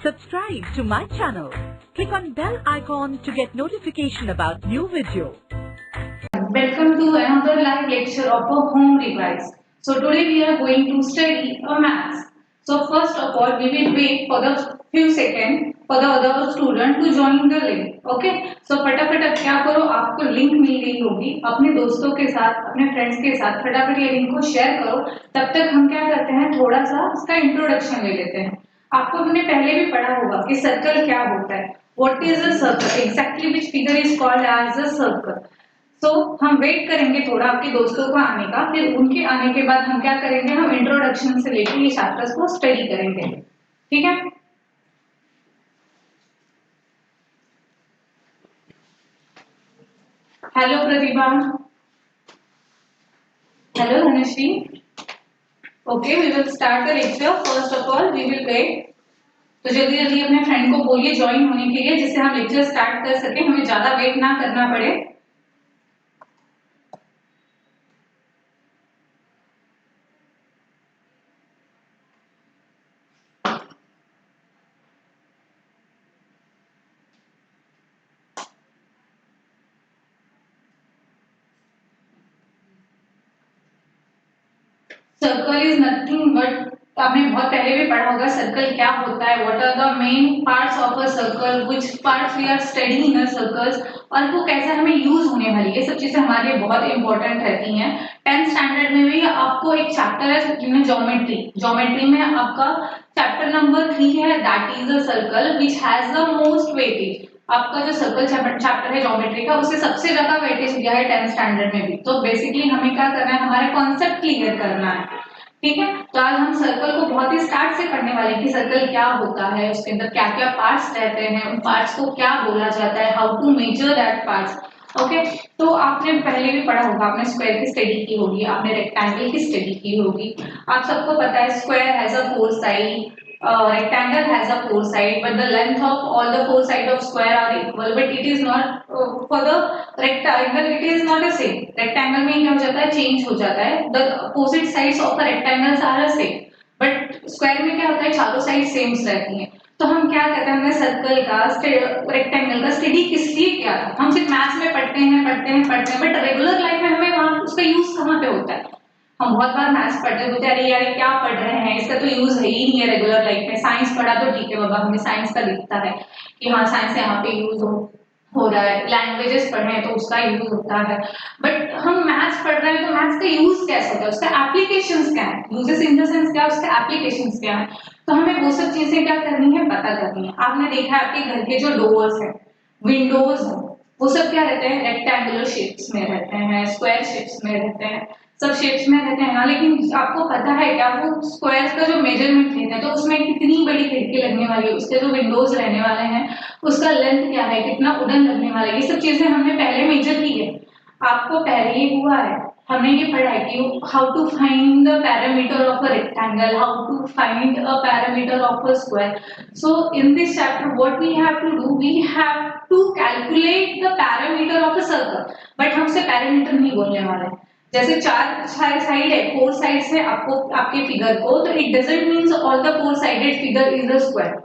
Subscribe to my channel. Click on bell icon to get notification about new video. Welcome to another live lecture of a home revise. So today we are going to study a maths. So first of all we will wait for the few seconds for the other student to join the link. Okay? So फटाफट अब क्या करो, आपको link मिल गई होगी, अपने दोस्तों के साथ अपने फ्रेंड्स के साथ फटाफट ये लिंक को शेयर करो। तब तक हम क्या करते हैं, थोड़ा सा इसका इंट्रोडक्शन ले लेते हैं। आपको हमने पहले भी पढ़ा होगा कि सर्कल क्या होता है, what is a circle, exactly which figure is called as a circle. तो हम वेट करेंगे थोड़ा आपके दोस्तों को आने का, फिर उनके आने के बाद हम क्या करेंगे, हम इंट्रोडक्शन से लेकर ये चैप्टर्स को स्टडी करेंगे। ठीक है? Hello Pratibha, hello Dhanashree. Okay, we will start the lecture. First of all we will wait. तो जल्दी जल्दी अपने फ्रेंड को बोलिए ज्वाइन होने के लिए, जिससे हम लेक्चर स्टार्ट कर सके, हमें ज्यादा वेट ना करना पड़े। सर्कल इज नथिंग बट, आपने बहुत पहले भी पढ़ा होगा सर्कल क्या होता है, what are the main parts of a circle, which parts we are studying in a circles, और वो कैसे हमें यूज होने वाली, ये सब चीजें हमारे लिए बहुत इंपॉर्टेंट रहती हैं। 10th स्टैंडर्ड में भी आपको एक चैप्टर है ज्योमेट्री, ज्योमेट्री में आपका चैप्टर नंबर 3 है, that is a circle which has the most weightage. आपका जो सर्कल चैप्टर है ज्योमेट्री का, उसे सबसे ज्यादा वेटेज दिया है 10th स्टैंडर्ड में भी। तो बेसिकली हमें क्या करना है, हमारा कॉन्सेप्ट क्लियर करना है। ठीक है? तो आज हम सर्कल को बहुत ही स्टार्ट से पढ़ने वाले हैं कि सर्कल क्या होता है, उसके अंदर क्या क्या पार्ट्स रहते हैं, उन पार्ट्स को क्या बोला जाता है, how to measure that parts. Okay, तो आपने पहले भी पढ़ा होगा, आपने स्क्वायर की स्टडी की होगी, आपने रेक्टेंगल की स्टडी की होगी। आप सबको पता है square has a 4 side, rectangle has a 4 side, but the length of all the 4 sides of square are equal, but it is not for the rectangle, it is not the same. rectangle में क्या हो जाता है, change हो जाता है, the opposite sides of the rectangles are the same, but square में क्या होता है, चारों साइड सेम रहती हैं। तो हम क्या करते हैं, हमने सर्कल का रेक्टेंगल का स्टडी किस लिए किया था, हम सिर्फ मैथ्स में पढ़ते हैं, बट रेगुलर लाइफ में हमें वहां उसका यूज कहाँ पे होता है। हम बहुत बार मैथ्स पढ़ते होते हैं, अरे यार क्या पढ़ रहे हैं, इसका तो यूज है ही नहीं है रेगुलर लाइफ में। साइंस पढ़ा तो ठीक है बाबा, हमें साइंस का दिखता है कि हाँ साइंस यहाँ पे यूज हो रहा है, लैंग्वेजेस पढ़ रहे हैं तो उसका यूज होता है, बट हम मैथ्स पढ़ रहे हैं तो मैथ्स का यूज कैसे होता है, उसका एप्लीकेशंस क्या है, यूजेस इन द सेंस क्या, उसके एप्लीकेशंस क्या है। तो हमें वो सब चीजें क्या करनी है, पता करनी है। आपने देखा है आपके घर के जो डोर्स है, विंडोज है, वो सब क्या रहते हैं, रेक्टेंगुलर शेप्स में रहते हैं, स्क्वायर शेप्स में रहते हैं, सब शेप्स में रहते हैं ना। लेकिन आपको पता है क्या, वो स्क्वायर का जो मेजरमेंट लेते हैं तो उसमें कितनी बड़ी खिड़की लगने वाली है, उसके जो विंडोज रहने वाले हैं उसका लेंथ क्या है, कितना वुडन लगने वाला है, ये सब चीजें हमने पहले मेजर की है। आपको पहले ही हुआ है, हमने ये पढ़ा है कि how to find the perimeter of a rectangle, how to find a perimeter of a square. So in this chapter what we have to do, we have to calculate the perimeter of a circle, but हमसे perimeter नहीं बोलने वाले। जैसे चार side है, 4 sides है आपको आपके फिगर को, तो it doesn't means all the 4 sided figure is a square.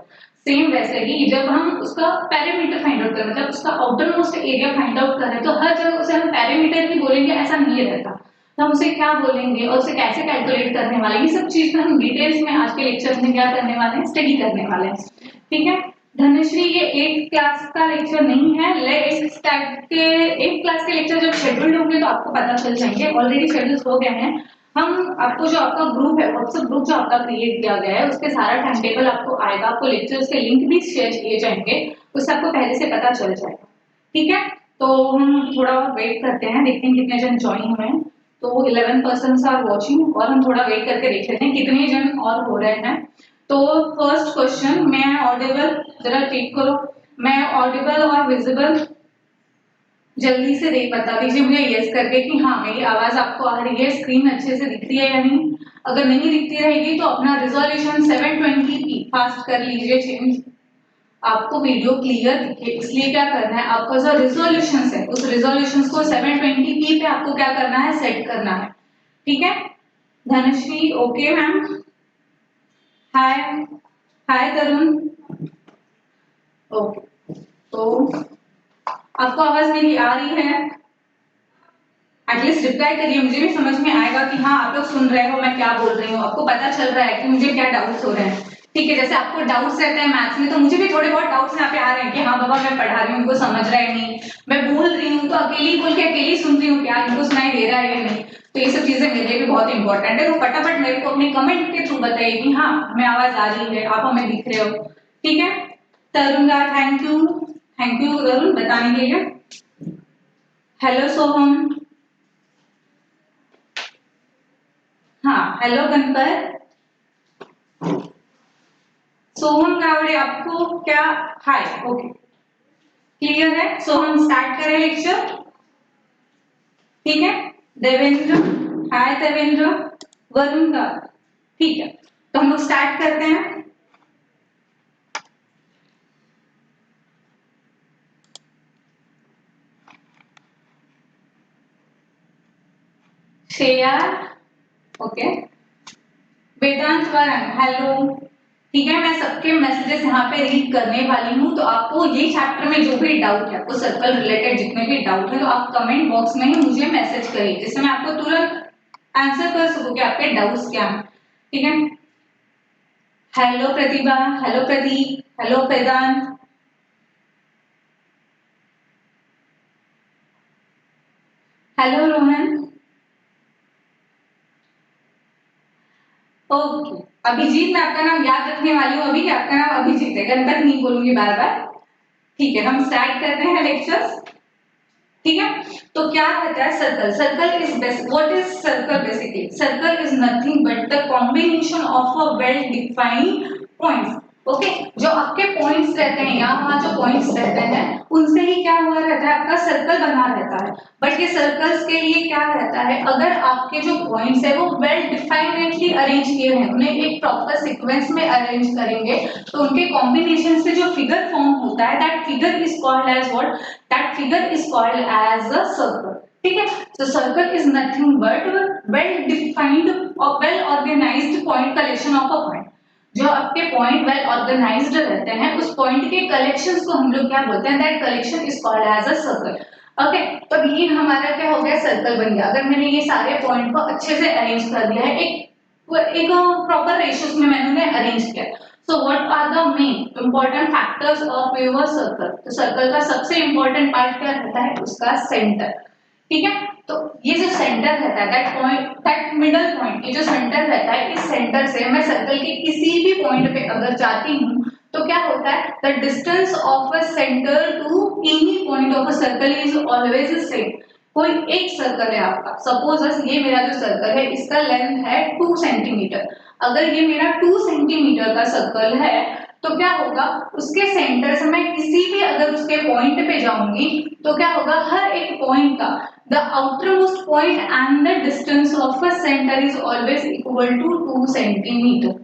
Same वैसे ही जब हम उसका पैरामीटर फाइंड आउट करें, मतलब उसका outer most area find out करें, तो हर जगह उसे हम पैरामीटर ही बोलेंगे ऐसा नहीं रहता। तो हम उसे क्या बोलेंगे और उसे कैसे कैलकुलेट करने वाले, ये सब चीज हम डिटेल्स में आज के लेक्चर में क्या करने वाले हैं, स्टडी करने वाले हैं। ठीक है धनश्री, ये 8th क्लास का लेक्चर नहीं है, 8th क्लास के लेक्चर जब शेड्यूल्ड होंगे तो आपको पता चल जाएंगे, ऑलरेडी शेड्यूल हो गए हैं। हम आपको जो आपका ग्रुप है, व्हाट्सएप ग्रुप जो आपका क्रिएट किया गया है, उसके सारा टाइम टेबल आपको आएगा, आपको लेक्चर्स के लिंक भी शेयर किए जाएंगे, उससे आपको पहले से पता चल जाएगा। ठीक है, तो हम थोड़ा वेट करते हैं, देखते हैं कितने जन ज्वाइन हुए हैं। तो 11 पर्सन आर वॉचिंग, और हम थोड़ा वेट करके देख लेते हैं कितने जन और हो रहे हैं। तो फर्स्ट क्वेश्चन, मैं ऑडिबल, जरा चेक करो, मैं ऑडिबल और विजिबल, जल्दी से देख बता दीजिए मुझे यस करके कि हाँ मेरी आवाज आपको आ रही है, स्क्रीन अच्छे से दिख रही है या नहीं। अगर नहीं दिखती रहेगी तो अपना रिजोल्यूशन 720p फास्ट कर लीजिए चेंज, आपको वीडियो क्लियर दिखे, इसलिए क्या करना है, आपका जो रिजोल्यूशन है उस रिजोल्यूशन को 720p पे आपको क्या करना है, सेट करना है। ठीक है धनश्री, ओके मैम, हाय हाय तरुण, ओके, तो आपको आवाज मेरी आ रही है? एटलीस्ट रिप्लाई करिए, मुझे भी समझ में आएगा कि हाँ आप लोग सुन रहे हो मैं क्या बोल रही हूँ, आपको पता चल रहा है कि मुझे क्या डाउट्स हो रहे हैं। ठीक है, जैसे आपको डाउट्स रहते हैं मैथ्स में, तो मुझे भी थोड़े बहुत डाउट्स यहाँ पे आ रहे हैं कि हाँ बाबा मैं पढ़ा रही हूँ इनको समझ रहा है नहीं, मैं बोल रही हूँ तो अकेली बोल के अकेली सुन रही हूँ क्या, इनको सुनाई दे रहा है या नहीं। तो ये सब चीजें मेरे लिए भी बहुत इंपॉर्टेंट है, तो फटाफट मेरे को अपने कमेंट के थ्रू बताइए कि हाँ हमें आवाज आ रही है, आप हमें दिख रहे हो। ठीक है, तरुण का थैंक यू तरुण बताने के लिए। हेलो सोहम, हाँ हेलो गणपत। सोहम गावड़े आपको क्या, हाय, ओके क्लियर है। सो हम स्टार्ट करें लेक्चर, ठीक है। देवेंद्र, हाय देवेंद्र, वरुण का, ठीक है, तो हम लोग स्टार्ट करते हैं। श्रेया, ओके, वेदांत वरण, हेलो, ठीक है। मैं सबके मैसेजेस यहाँ पे रीड करने वाली हूँ, तो आपको ये चैप्टर में जो भी डाउट है, आपको सर्कल रिलेटेड जितने भी डाउट है, तो आप कमेंट बॉक्स में ही मुझे मैसेज करिए, जिससे मैं आपको तुरंत आंसर कर सकूँ कि आपके डाउट्स क्या हैं, ठीक है। Hello Pratibha, hello Pradeep, hello वेदांत, हेलो रोहन, ओके। अभिजीत, मैं आपका नाम याद रखने वाली हूँ अभी कि आपका नाम अभिजीत है, गणपत नहीं बोलूंगी बार बार। ठीक है, हम स्टार्ट करते हैं लेक्चर्स, ठीक है। तो क्या रहता है circle, circle is what is circle, basically circle is nothing but the combination of a well defined points, okay. जो आपके पॉइंट्स रहते हैं, यहाँ वहाँ जो पॉइंट्स रहते हैं उनसे ही क्या हुआ रहता है, आपका सर्कल बना रहता है। बट ये सर्कल्स के लिए क्या रहता है, अगर आपके जो पॉइंट्स है वो वेल डिफाइनेडली अरेंज किए हैं, उन्हें एक प्रॉपर सीक्वेंस में अरेंज करेंगे, तो उनके कॉम्बिनेशन से जो फिगर फॉर्म होता है, that figure is called as what, that figure is called as a circle, ठीक है। so circle is nothing but well defined or well organized point collection of a point, जो आपके point well organised रहते हैं उस point के collections को हम लोग क्या बोलते हैं, that collection is called as a circle, okay. तो ये हमारा क्या हो गया, सर्कल बन गया। अगर मैंने ये सारे पॉइंट को अच्छे से अरेंज कर दिया है, एक प्रॉपर रेशियोज में मैंने उन्हें अरेंज किया। So what are the main important factors of your circle? तो सर्कल का सबसे इंपॉर्टेंट पार्ट क्या रहता है, उसका सेंटर, ठीक है। तो ये जो सेंटर रहता है, that point, that middle point, ये जो सेंटर रहता है, इस सेंटर से मैं सर्कल के किसी भी पॉइंट पे अगर जाती हूँ तो क्या होता है, the distance of a centre to any point of a circle is always same. कोई एक सर्कल है आपका, सपोज ये मेरा जो सर्कल है इसका लेंथ है 2 सेंटीमीटर, अगर ये मेरा 2 सेंटीमीटर का सर्कल है तो क्या होगा, उसके सेंटर से मैं किसी भी अगर उसके पॉइंट पे जाऊंगी तो क्या होगा, हर एक पॉइंट का the outermost point and the distance of a centre is always equal to 2 centimetre,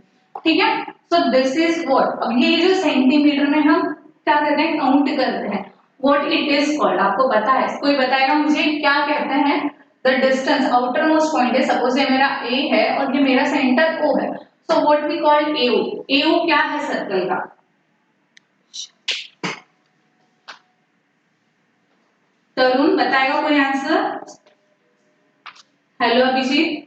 ठीक है। सो दिस इज व्हाट, अब ये जो सेंटीमीटर में हम क्या करते हैं, काउंट करते हैं, व्हाट इट इज कॉल्ड, आपको पता है, कोई बताएगा मुझे क्या कहते हैं, द डिस्टेंस, आउटरमोस्ट पॉइंट है, सपोज ये मेरा ए है और ये मेरा सेंटर ओ है, सो व्हाट वी कॉल एओ, एओ क्या है सर्कल का, तरुण बताएगा कोई आंसर, हेलो अभिजीत,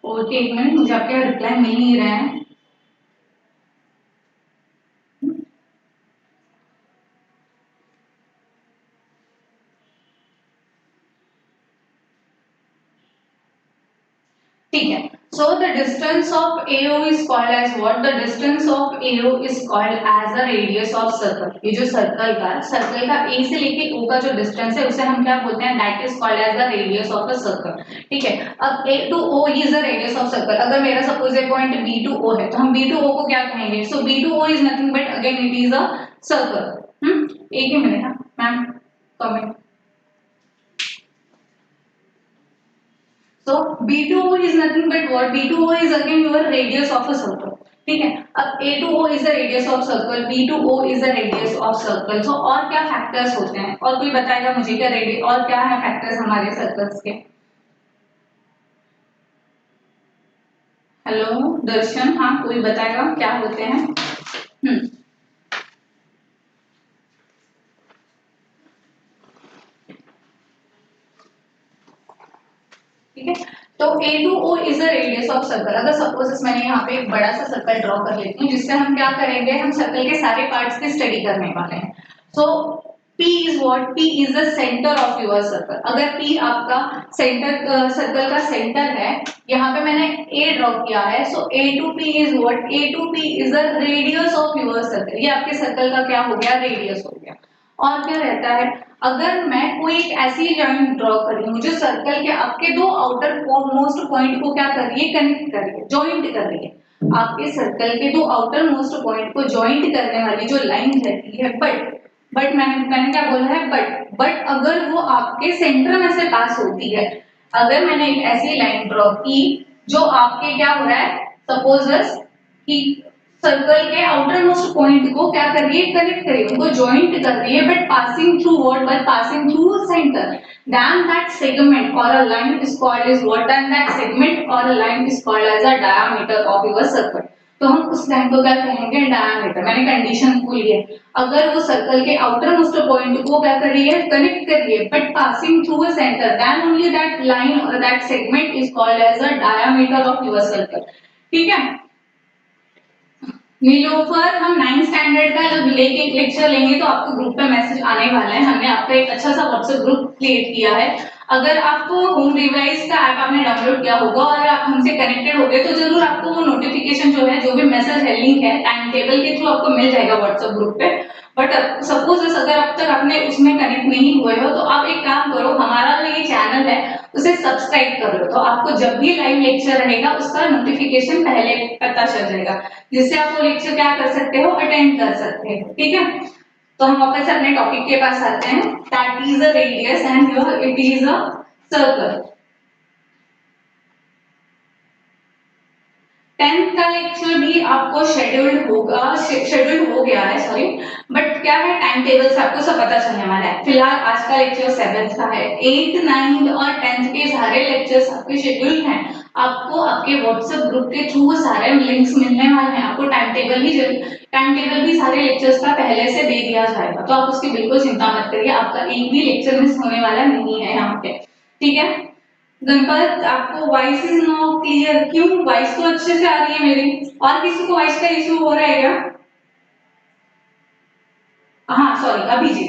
ओके एक मिनट, मुझे आपके रिप्लाई मिल नहीं रहा है। ठीक है, so the distance of AO is called as what, the distance of AO is called as the radius of circle, ये जो सर्कल का A से लेके O का जो डिस्टेंस है उसे हम क्या बोलते हैं, that is called as the radius of a circle, ठीक है। अब A to O is the radius of circle, अगर मेरा सपोज ये पॉइंट B to O है तो हम B to O को क्या कहेंगे, so B to O is nothing but again it is a circle, एक ही minute ma'am, comment. So B2O is nothing but what? B2O is again your radius of a circle. ठीक है। अब A to O is the radius of circle, B to O is the radius of circle. So और क्या factors होते हैं, और कोई बताएगा मुझे क्या रेडियस और क्या है फैक्टर्स हमारे सर्कल्स के? हेलो दर्शन, हाँ कोई बताएगा क्या होते हैं? ठीक है, तो A to O is the radius of circle. अगर सपोज मैंने यहाँ पे एक बड़ा सा सर्कल ड्रॉ कर लेती हूँ, जिससे हम क्या करेंगे, हम सर्कल के सारे पार्ट्स की स्टडी करने वाले हैं। सो P is what? P is the center of your circle. अगर P आपका सेंटर सर्कल का सेंटर है, यहाँ पे मैंने A ड्रॉ किया है, सो A to P is what? A to P is the radius of your circle. ये आपके सर्कल का क्या हो गया? रेडियस हो गया। और क्या रहता है, अगर मैं कोई एक ऐसी लाइन ड्रॉ कर रही हूँ जो सर्कल के आपके दो आउटर मोस्ट पॉइंट को क्या कर रही है? कनेक्ट कर रही है, जॉइंट कर रही है। आपके सर्कल के दो आउटर मोस्ट पॉइंट को जॉइंट करने वाली जो लाइन रहती है, बट मैंने क्या बोला है? बट अगर वो आपके सेंटर में से पास होती है, अगर मैंने एक ऐसी लाइन ड्रॉ की जो आपके क्या हो रहा है, सपोज कि सर्कल के आउटर मोस्ट पॉइंट को क्या कर रही है? कनेक्ट कर रही है, उनको जॉइंट कर रही है, but passing through what? By passing through centre, then that segment or a line is called as what? Then that segment or a line is called as a diameter of your circle. तो हम उस line को क्या कहेंगे? Diameter. मैंने condition बोली है, अगर वो सर्कल के आउटर मोस्ट पॉइंट को क्या कर रही है? कनेक्ट कर रही है, but passing through a centre, then only that line or that segment is called as a diameter of your circle. ठीक है नीलोफर, हम 9th स्टैंडर्ड का जब लेक्चर लेंगे तो आपको ग्रुप पे मैसेज आने वाला है। हमने आपका एक अच्छा सा व्हाट्सएप ग्रुप क्रिएट किया है। अगर आपको होम डिवाइस का ऐप आपने डाउनलोड किया होगा और आप हमसे कनेक्टेड हो गए, तो जरूर आपको वो नोटिफिकेशन जो है, जो भी मैसेज है, लिंक है, टाइम टेबल के थ्रू आपको मिल जाएगा व्हाट्सएप ग्रुप पे। बट सपोज अगर अब तक आपने उसमें कनेक्ट नहीं हुए हो, तो आप एक काम करो, हमारा जो ये चैनल है उसे सब्सक्राइब कर लो, तो आपको जब भी लाइव लेक्चर रहेगा उसका नोटिफिकेशन पहले पता चल जाएगा, जिससे आप वो लेक्चर क्या कर सकते हो? अटेंड कर सकते हो। ठीक है, तो हम वापस अपने टॉपिक के पास आते हैं। That is a radius and here it is a circle. 10th का लेक्चर भी आपको शेड्यूल्ड हो गया है, सॉरी, बट क्या है, टाइम टेबल से आपको सब पता चलने वाला है। फिलहाल आज का लेक्चर 7th का है। 8th 9th और 10th के सारे लेक्चर्स आपके शेड्यूल्ड हैं। आपको आपके व्हाट्सएप ग्रुप के थ्रू सारे लिंक्स मिलने वाले हैं। आपको टाइम टेबल भी सारे लेक्चर्स का पहले से दे दिया जाएगा, तो आप उसकी बिल्कुल चिंता मत करिए, आपका एक भी लेक्चर मिस होने वाला नहीं है यहाँ पे। ठीक है गणपत, आपको वॉइस इज नॉट क्लियर, क्यों? वॉइस तो अच्छे से आ रही है मेरी, और किसी को वॉइस का इश्यू हो रहा है क्या? हाँ सॉरी,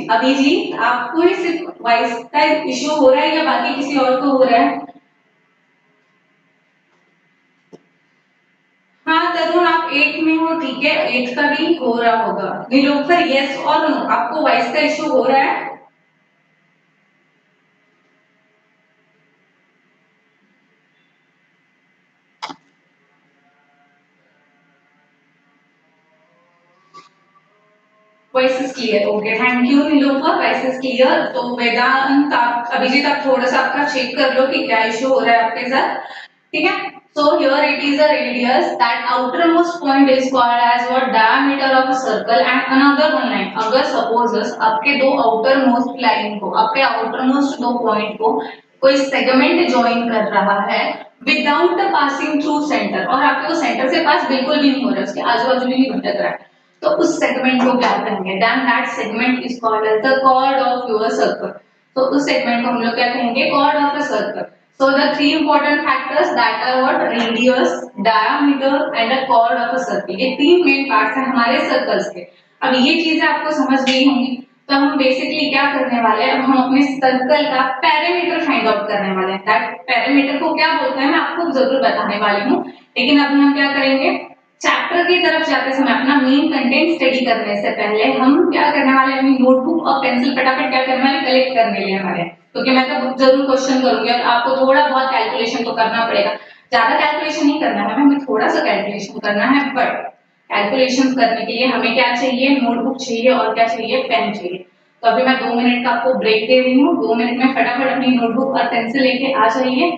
अभिजीत आपको ही सिर्फ वॉइस का इश्यू हो रहा है या बाकी किसी और को हो रहा है? हाँ तरुण, आप 8 में हो, ठीक है, 8 का भी हो रहा होगा। नीलोफर, यस और नो, आपको वॉइस का इश्यू हो रहा है? Voice is clear, okay, thank you Nilofer, voice is clear. तो वेदांत, आप अभिजीत, आप थोड़ा सा आपका चेक कर लो कि क्या इश्यू हो रहा है आपके साथ। ठीक है, so here it is a radius, that outermost point is called as what? Diameter of a circle, and another one line, अगर suppose आपके दो outermost line को, आपके outermost दो point को कोई सेगमेंट ज्वाइन कर रहा है विदाउट पासिंग थ्रू सेंटर, और आपके वो सेंटर से पास बिल्कुल भी नहीं हो रहा है, उसके आजू बाजू भी नहीं भटक रहा है, तो उस सेगमेंट को क्या कहेंगे? Then that segment is called as the chord of your circle. तो उस सेगमेंट को हम लोग क्या कहेंगे? chord of a circle. So the three important factors that are what? Radius, diameter and the chord of a circle. ये तीन main parts हैं हमारे सर्कल्स के। अब ये चीजें आपको समझ गई होंगी, तो हम बेसिकली क्या करने वाले हैं? अब हम अपने सर्कल का पैरामीटर फाइंड आउट करने वाले हैं। दैट पैरामीटर को क्या बोलते हैं मैं आपको जरूर बताने वाली हूँ, लेकिन अभी हम क्या करेंगे? चैप्टर की तरफ जाते समय, अपना मेन कंटेंट स्टडी करने से पहले हम क्या करने वाले? अपनी नोटबुक और पेंसिल फटाफट क्या करने वाले? कलेक्ट करने लिए हमारे, क्योंकि मैं तो जरूर क्वेश्चन करूंगी और आपको थोड़ा बहुत कैलकुलेशन तो करना पड़ेगा। ज्यादा कैलकुलेशन नहीं करना है, हमें थोड़ा सा कैलकुलेशन करना है, बट कैलकुलेशन करने के लिए हमें क्या चाहिए? नोटबुक चाहिए, और क्या चाहिए? पेन चाहिए। तो अभी मैं 2 मिनट का आपको ब्रेक दे रही हूँ, 2 मिनट में फटाफट अपनी नोटबुक और पेंसिल लेके आ जाइए।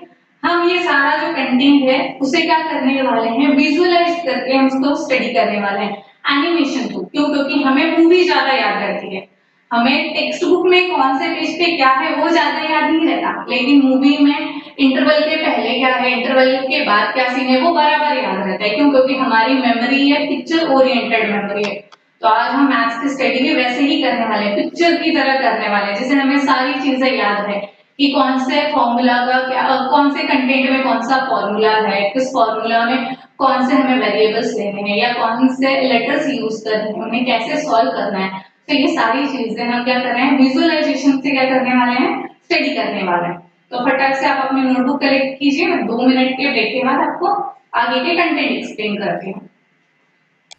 हम ये सारा जो कंटेंट है उसे क्या करने वाले हैं, विजुअलाइज करके हम उसको स्टडी करने वाले हैं एनिमेशन थ्रू। क्यों? क्योंकि हमें मूवी ज्यादा याद रहती है। हमें टेक्स्ट बुक में कौन से पेज पे क्या है वो ज्यादा याद नहीं रहता, लेकिन मूवी में इंटरवल के पहले क्या है, इंटरवल के बाद क्या सीन है, वो बराबर याद रहता है। क्यों? क्योंकि हमारी मेमोरी है पिक्चर ओरिएंटेड मेमोरी है। तो आज हम मैथ्स की स्टडी भी वैसे ही करने वाले हैं, पिक्चर की तरह करने वाले हैं, जिससे हमें सारी चीजें याद है कि कौन से फॉर्मूला का क्या, कौन से कंटेंट में कौन सा फॉर्मूला है, किस फॉर्मूला में कौन से हमें वेरिएबल्स लेने हैं या कौन से लेटर्स यूज करने हैं, उन्हें कैसे सॉल्व करना है। तो ये सारी चीजें हम क्या कर रहे हैं, विजुअलाइजेशन से क्या करने वाले हैं, स्टडी करने वाले हैं। तो फटाक से आप अपनी नोटबुक कलेक्ट कीजिए, मैं 2 मिनट के ब्रेक के बाद आपको आगे के कंटेंट एक्सप्लेन करती हूँ।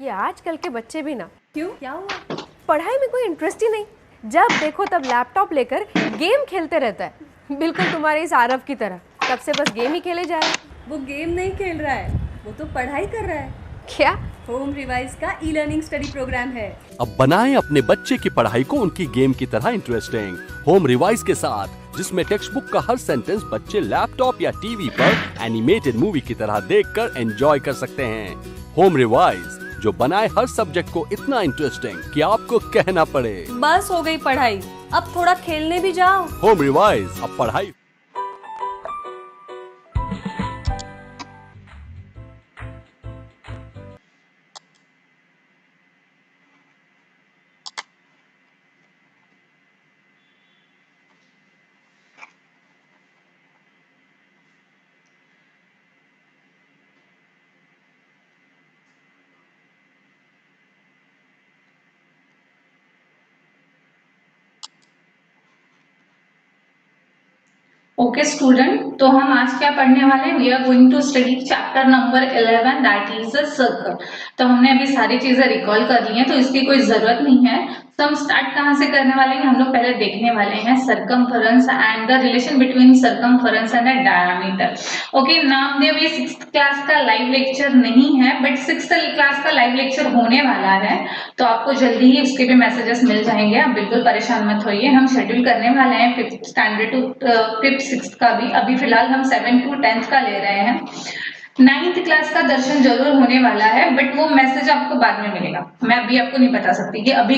ये आजकल के बच्चे भी ना, क्यों, क्या हुआ? पढ़ाई में कोई इंटरेस्ट ही नहीं, जब देखो तब लैपटॉप लेकर गेम खेलते रहता है, बिल्कुल तुम्हारे इस आरव की तरह, तब से बस गेम ही खेले जा रहे हैं। वो गेम नहीं खेल रहा है, वो तो पढ़ाई कर रहा है। क्या? होम रिवाइज का ई लर्निंग स्टडी प्रोग्राम है। अब बनाएं अपने बच्चे की पढ़ाई को उनकी गेम की तरह इंटरेस्टिंग होम रिवाइज के साथ, जिसमें टेक्स्ट बुक का हर सेंटेंस बच्चे लैपटॉप या टीवी पर एनिमेटेड मूवी की तरह देखकर एंजॉय कर सकते हैं। होम रिवाइज जो बनाए हर सब्जेक्ट को इतना इंटरेस्टिंग कि आपको कहना पड़े बस हो गई पढ़ाई, अब थोड़ा खेलने भी जाओ। होम रिवाइज, अब पढ़ाई। ओके स्टूडेंट, तो हम आज क्या पढ़ने वाले हैं, we are going to study chapter number 11 that is a circle. तो हमने अभी सारी चीजें रिकॉल कर ली हैं, तो इसकी कोई जरूरत नहीं है। तो हम स्टार्ट कहाँ से करने वाले हैं, हम लोग पहले देखने वाले हैं circumference and the relation between circumference and diameter. Okay, Namdev ये 6th क्लास का लाइव लेक्चर नहीं है, बट 6th क्लास का लाइव लेक्चर होने वाला है, तो आपको जल्दी ही उसके भी मैसेजेस मिल जाएंगे, आप बिल्कुल परेशान मत होइए। हम शेड्यूल करने वाले हैं 5th standard to 5th 6th का भी, अभी फिलहाल हम 7th to 10th का ले रहे हैं। 9th क्लास का दर्शन जरूर होने वाला है, बट वो मैसेज आपको बाद में मिलेगा, मैं अभी आपको नहीं बता सकती कि अभी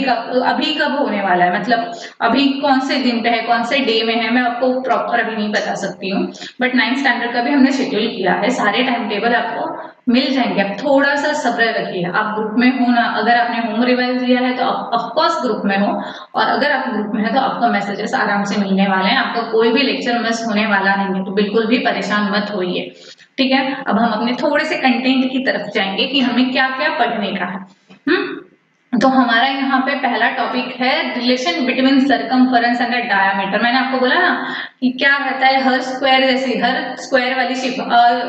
कब होने वाला है, मतलब अभी कौन से दिन पे है, कौन से डे में है, मैं आपको प्रॉपर अभी नहीं बता सकती हूँ। बट 9th स्टैंडर्ड का भी हमने शेड्यूल किया है, सारे टाइम टेबल आपको मिल जाएंगे। आप थोड़ा सा सब्र रखिए, आप ग्रुप में हो ना, अगर आपने होम रिवाइज लिया है तो आप ऑफकोर्स ग्रुप में हो, और अगर आप ग्रुप में है तो आपको मैसेजेस आराम से मिलने वाले हैं, आपका कोई भी लेक्चर मिस होने वाला नहीं है, तो बिल्कुल भी परेशान मत होइए, ठीक है। अब हम अपने थोड़े से कंटेंट की तरफ जाएंगे कि हमें क्या क्या पढ़ने का है। तो हमारा यहाँ पे पहला टॉपिक है relation between circumference and diameter. मैंने आपको बोला ना कि क्या रहता है, हर स्क्वायर जैसी, हर स्क्वायर वाली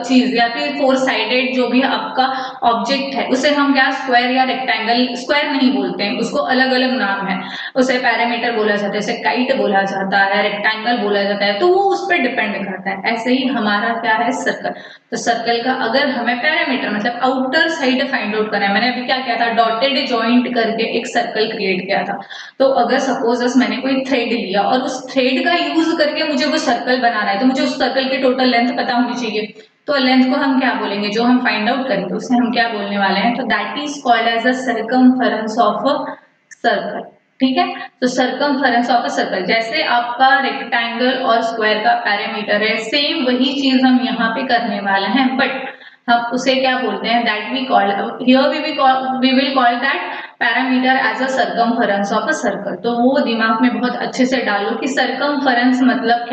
चीज या फिर 4 साइडेड जो भी आपका ऑब्जेक्ट है उसे हम क्या स्क्वायर या रेक्टेंगल, स्क्वायर नहीं बोलते हैं, उसको अलग अलग नाम है, उसे पैरामीटर बोला जाता है, उसे काइट बोला जाता है, रेक्टेंगल बोला जाता है, तो वो उस पर डिपेंड करता है। ऐसे ही हमारा क्या है, सर्कल। तो सर्कल का अगर हमें पैरामीटर मतलब आउटर साइड फाइंड आउट करना है, मैंने अभी क्या किया था, डॉटेड जॉइंट करके एक सर्कल क्रिएट किया था। तो अगर सपोज मैंने कोई थ्रेड लिया और उस थ्रेड का यूज करके मुझे वो सर्कल बनाना है, तो मुझे उस सर्कल की टोटल लेंथ पता होनी चाहिए। तो लेंथ को हम क्या बोलेंगे, जो हम फाइंड आउट करेंगे उसे हम क्या बोलने वाले हैं, तो that is called as a circumference of a circle, ठीक है। तो सर्कमफेरेंस ऑफ अ सर्कल, जैसे आपका रेक्टेंगल और स्क्वायर का पैरामीटर है, सेम वही चीज हम यहाँ पे करने वाले हैं, बट हम उसे क्या बोलते हैं, that we call, here we will call that perimeter as a circumference of a circle. तो वो दिमाग में बहुत अच्छे से डालो कि सर्कमफेरेंस मतलब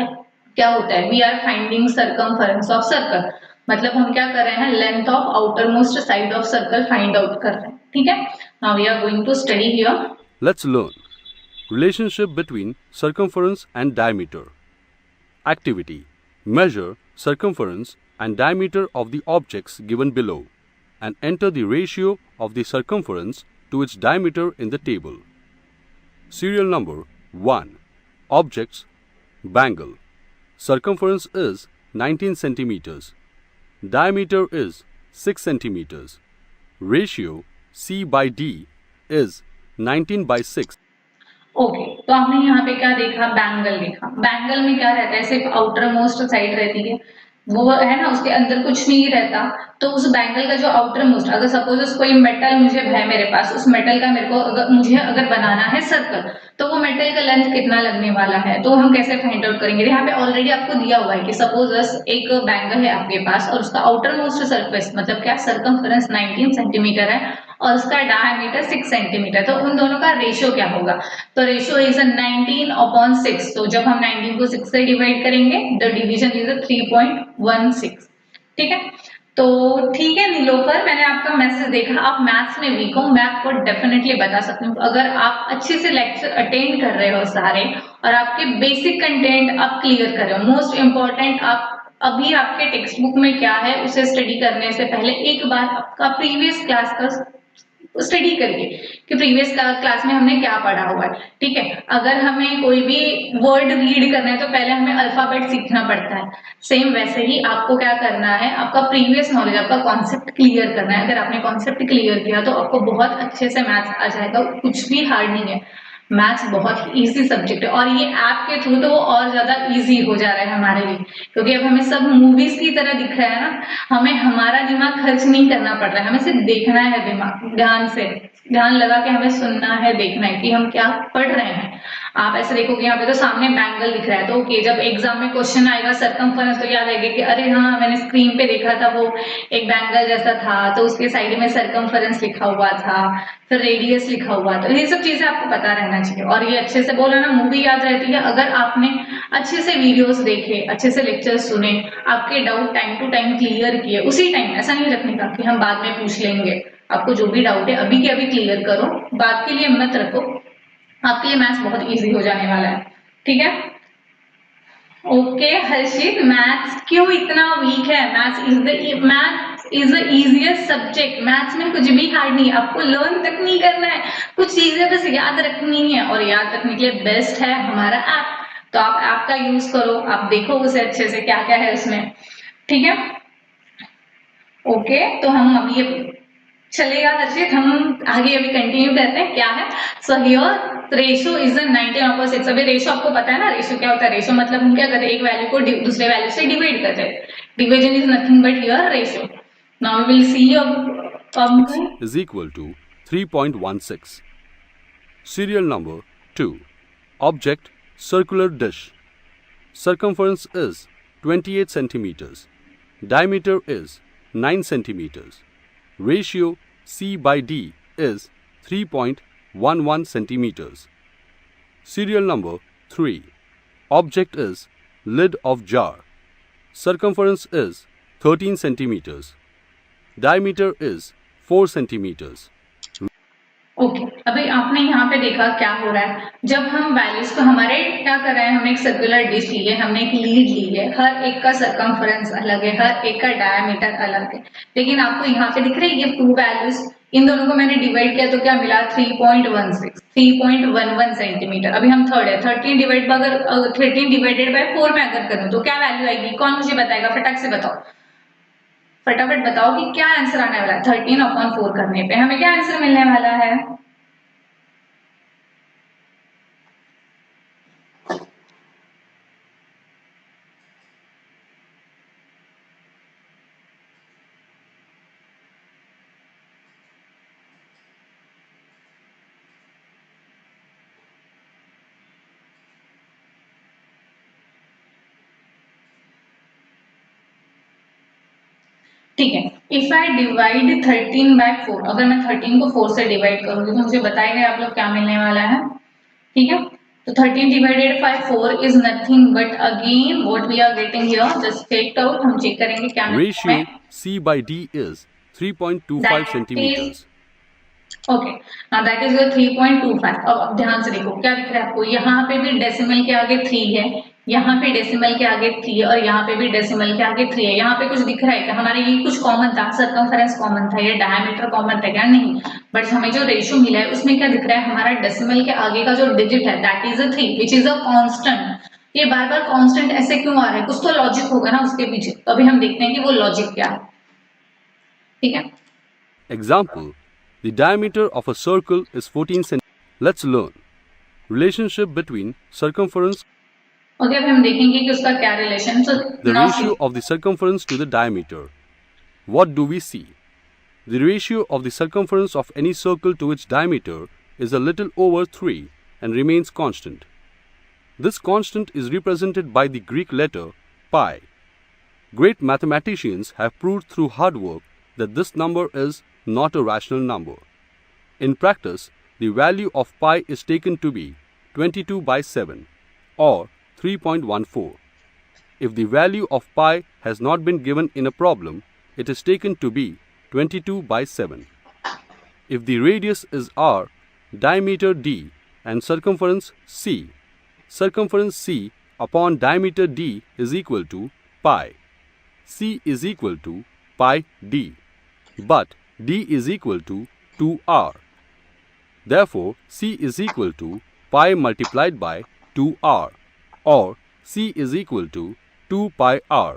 क्या होता है। We are finding circumference of circle, मतलब हम क्या कर रहे हैं, length of outermost side of circle find out कर रहे हैं, ठीक है। Now we are going to study here. Let's learn relationship between circumference and diameter. Activity: measure circumference and diameter of the objects given below and enter the ratio of the circumference to its diameter in the table. Serial number 1. Objects: bangle. Circumference is 19 centimeters. Diameter is 6 centimeters. Ratio C by D is 19 by 6. Okay, तो आपने यहाँ पे क्या देखा, bangle देखा। Bangle में क्या रहता है, सिर्फ आउटर मोस्ट साइड रहती है, वो है ना, उसके अंदर कुछ नहीं रहता, तो उस बैंगल का जो आउटर मोस्ट, अगर सपोज कोई मेटल मुझे है मेरे पास, उस मेटल का मेरे को अगर बनाना है सर्कल, तो वो मेटल का लेंथ कितना लगने वाला है, तो हम कैसे फाइंड आउट करेंगे। यहाँ पे ऑलरेडी आपको दिया हुआ है कि सपोज एक बैंगल है आपके पास और उसका आउटर मोस्ट सरफेस मतलब क्या सरकमफेरेंस 19 सेंटीमीटर है और उसका डायमीटर 6 सेंटीमीटर, तो उन दोनों का रेशियो क्या होगा, तो रेशियो इज 19/6। तो जब हम 19 को 6 से डिवाइड करेंगे, द डिवीजन इज 3.16। ठीक है, तो ठीक है नीलोफर, मैंने आपका मैसेज देखा, आप मैथ्स में वीक हो, मैं आपको डेफिनेटली बता सकती हूँ, अगर आप अच्छे से लेक्चर अटेंड कर रहे हो सारे और आपके बेसिक कंटेंट आप क्लियर कर रहे हो, मोस्ट इम्पोर्टेंट आप अभी आपके टेक्स्ट बुक में क्या है उसे स्टडी करने से पहले एक बार आपका प्रीवियस क्लास का स्टडी करिए कि प्रीवियस क्लास में हमने क्या पढ़ा हुआ है। ठीक है, अगर हमें कोई भी वर्ड रीड करना है तो पहले हमें अल्फाबेट सीखना पड़ता है, सेम वैसे ही आपको क्या करना है, आपका प्रीवियस नॉलेज, आपका कॉन्सेप्ट क्लियर करना है। अगर आपने कॉन्सेप्ट क्लियर किया तो आपको बहुत अच्छे से मैथ्स आ जाएगा, कुछ भी हार्ड नहीं है, मैथ्स बहुत इजी सब्जेक्ट है और ये ऐप के थ्रू तो वो और ज्यादा इजी हो जा रहा है हमारे लिए, क्योंकि अब हमें सब मूवीज की तरह दिख रहा है ना, हमें हमारा दिमाग खर्च नहीं करना पड़ रहा है, हमें सिर्फ देखना है, दिमाग ध्यान से ध्यान लगा के हमें सुनना है, देखना है कि हम क्या पढ़ रहे हैं। आप ऐसे देखोगे यहाँ पे तो सामने बैंगल दिख रहा है, तो ओके, जब एग्जाम में क्वेश्चन आएगा सरकमफेरेंस तो याद आएगा कि अरे हाँ मैंने स्क्रीन पे देखा था वो एक बैंगल जैसा था, तो उसके साइड में सरकमफेरेंस लिखा हुआ था, फिर रेडियस लिखा हुआ, तो ये सब चीजें आपको पता रहना चाहिए। और ये अच्छे से बोला ना, मूवी याद रहती है अगर आपने अच्छे से वीडियोस देखे, अच्छे से लेक्चर्स सुने, आपके doubt time to time clear किए, उसी टाइम, ऐसा नहीं रखने का कि हम बाद में पूछ लेंगे, आपको जो भी डाउट है अभी के अभी क्लियर करो, बाद के लिए मत रखो, आपके लिए मैथ्स बहुत इजी हो जाने वाला है। ठीक है, ओके हर्षित, मैथ्स क्यों इतना वीक है, maths is the easiest subject, maths में कुछ भी हार्ड नहीं है, आपको लर्न तक नहीं करना है, कुछ चीजें बस याद रखनी है, और याद रखने के लिए बेस्ट है हमारा ऐप, तो आप ऐप का यूज करो, आप देखो उसे अच्छे से क्या क्या है उसमें। ठीक है, ओके, तो हम अभी चलेगा हर्षित, हम आगे अभी कंटिन्यू करते हैं, क्या है, सो हियर रेशियो इज 19/6। अभी रेशियो आपको पता है ना, रेशियो क्या होता है, रेशियो मतलब हम क्या करते हैं, एक वैल्यू को दूसरे वैल्यू से डिवाइड करते हैं, division is nothing but here ratio. Now we will see is equal to 3.16. Serial number 2. Object circular dish. Circumference is 28 centimeters. Diameter is 9 centimeters. Ratio C by D is 3.11 centimeters. Serial number 3. Object is lid of jar. Circumference is 13 centimeters. Diameter is 4 centimeters. Okay, अभी आपने यहाँ पे देखा क्या हो रहा है, जब हम वैल्यूज को हमारे क्या कर रहे हैं, हमने एक सर्कुलर डिश ली है, हमने एक लीड ली है, हर एक का सरकमफेरेंस अलग है, हर एक का डायमीटर अलग है, लेकिन आपको यहाँ पे दिख रही है ये टू वैल्यूज, इन दोनों को मैंने डिवाइड किया तो क्या मिला 3.11 सेंटीमीटर। अभी हम थर्ड है, 13 डिवाइडेड बाय 4 में अगर करूँ तो क्या वैल्यू आएगी, कौन मुझे बताएगा, फटाक से बताओ, फटाफट बताओ कि क्या आंसर आने वाला है, 13/4 करने पे हमें क्या आंसर मिलने वाला है। ठीक है, इफ आई डिवाइड 13/4, अगर मैं 13 को 4 से डिवाइड करूंगी तो मुझे बताएंगे आप लोग क्या मिलने वाला है। ठीक है, तो 13 divided by 4 is nothing but again what we are getting here, just take out, हम चेक करेंगे क्या Ratio C by D is 3.25 centimeters. Okay, now that is your 3.25। अब ध्यान से देखो क्या दिख रहा है आपको, यहाँ पे भी डेसिमल के आगे 3 है, यहाँ पे डेसिमल के आगे 3 है और यहाँ पे भी डेसिमल के आगे 3 है। यहाँ पे कुछ दिख रहा है क्या, हमारे ये कुछ कॉमन था, सरकमफेरेंस कॉमन था, ये डायमीटर कॉमन था क्या, नहीं, बट हमें जो रेशियो मिला है उसमें क्या दिख रहा है, हमारा डेसिमल के आगे का जो डिजिट है that is a 3 which is a constant. ये बार बार कांस्टेंट ऐसे क्यों आ रहा है, कुछ तो लॉजिक होगा ना उसके पीछे, तो अभी हम देखते हैं कि वो लॉजिक क्या है। ठीक है, Example, the diameter of a circle is 14 cm. Let's learn relationship between circumference. Okay, अब हम देखेंगे कि उसका क्या relation. So The ratio of the circumference to the diameter. What do we see? The ratio of the circumference of any circle to its diameter is a little over 3 and remains constant. This constant is represented by the Greek letter pi. Great mathematicians have proved through hard work that this number is not a rational number. In practice, the value of pi is taken to be 22 by 7 or 3.14. If the value of pi has not been given in a problem, it is taken to be 22 by 7. If the radius is r, diameter d and circumference c upon diameter d is equal to pi. C is equal to pi d, but d is equal to 2r. Therefore, C is equal to pi multiplied by 2r, or C is equal to 2 pi r.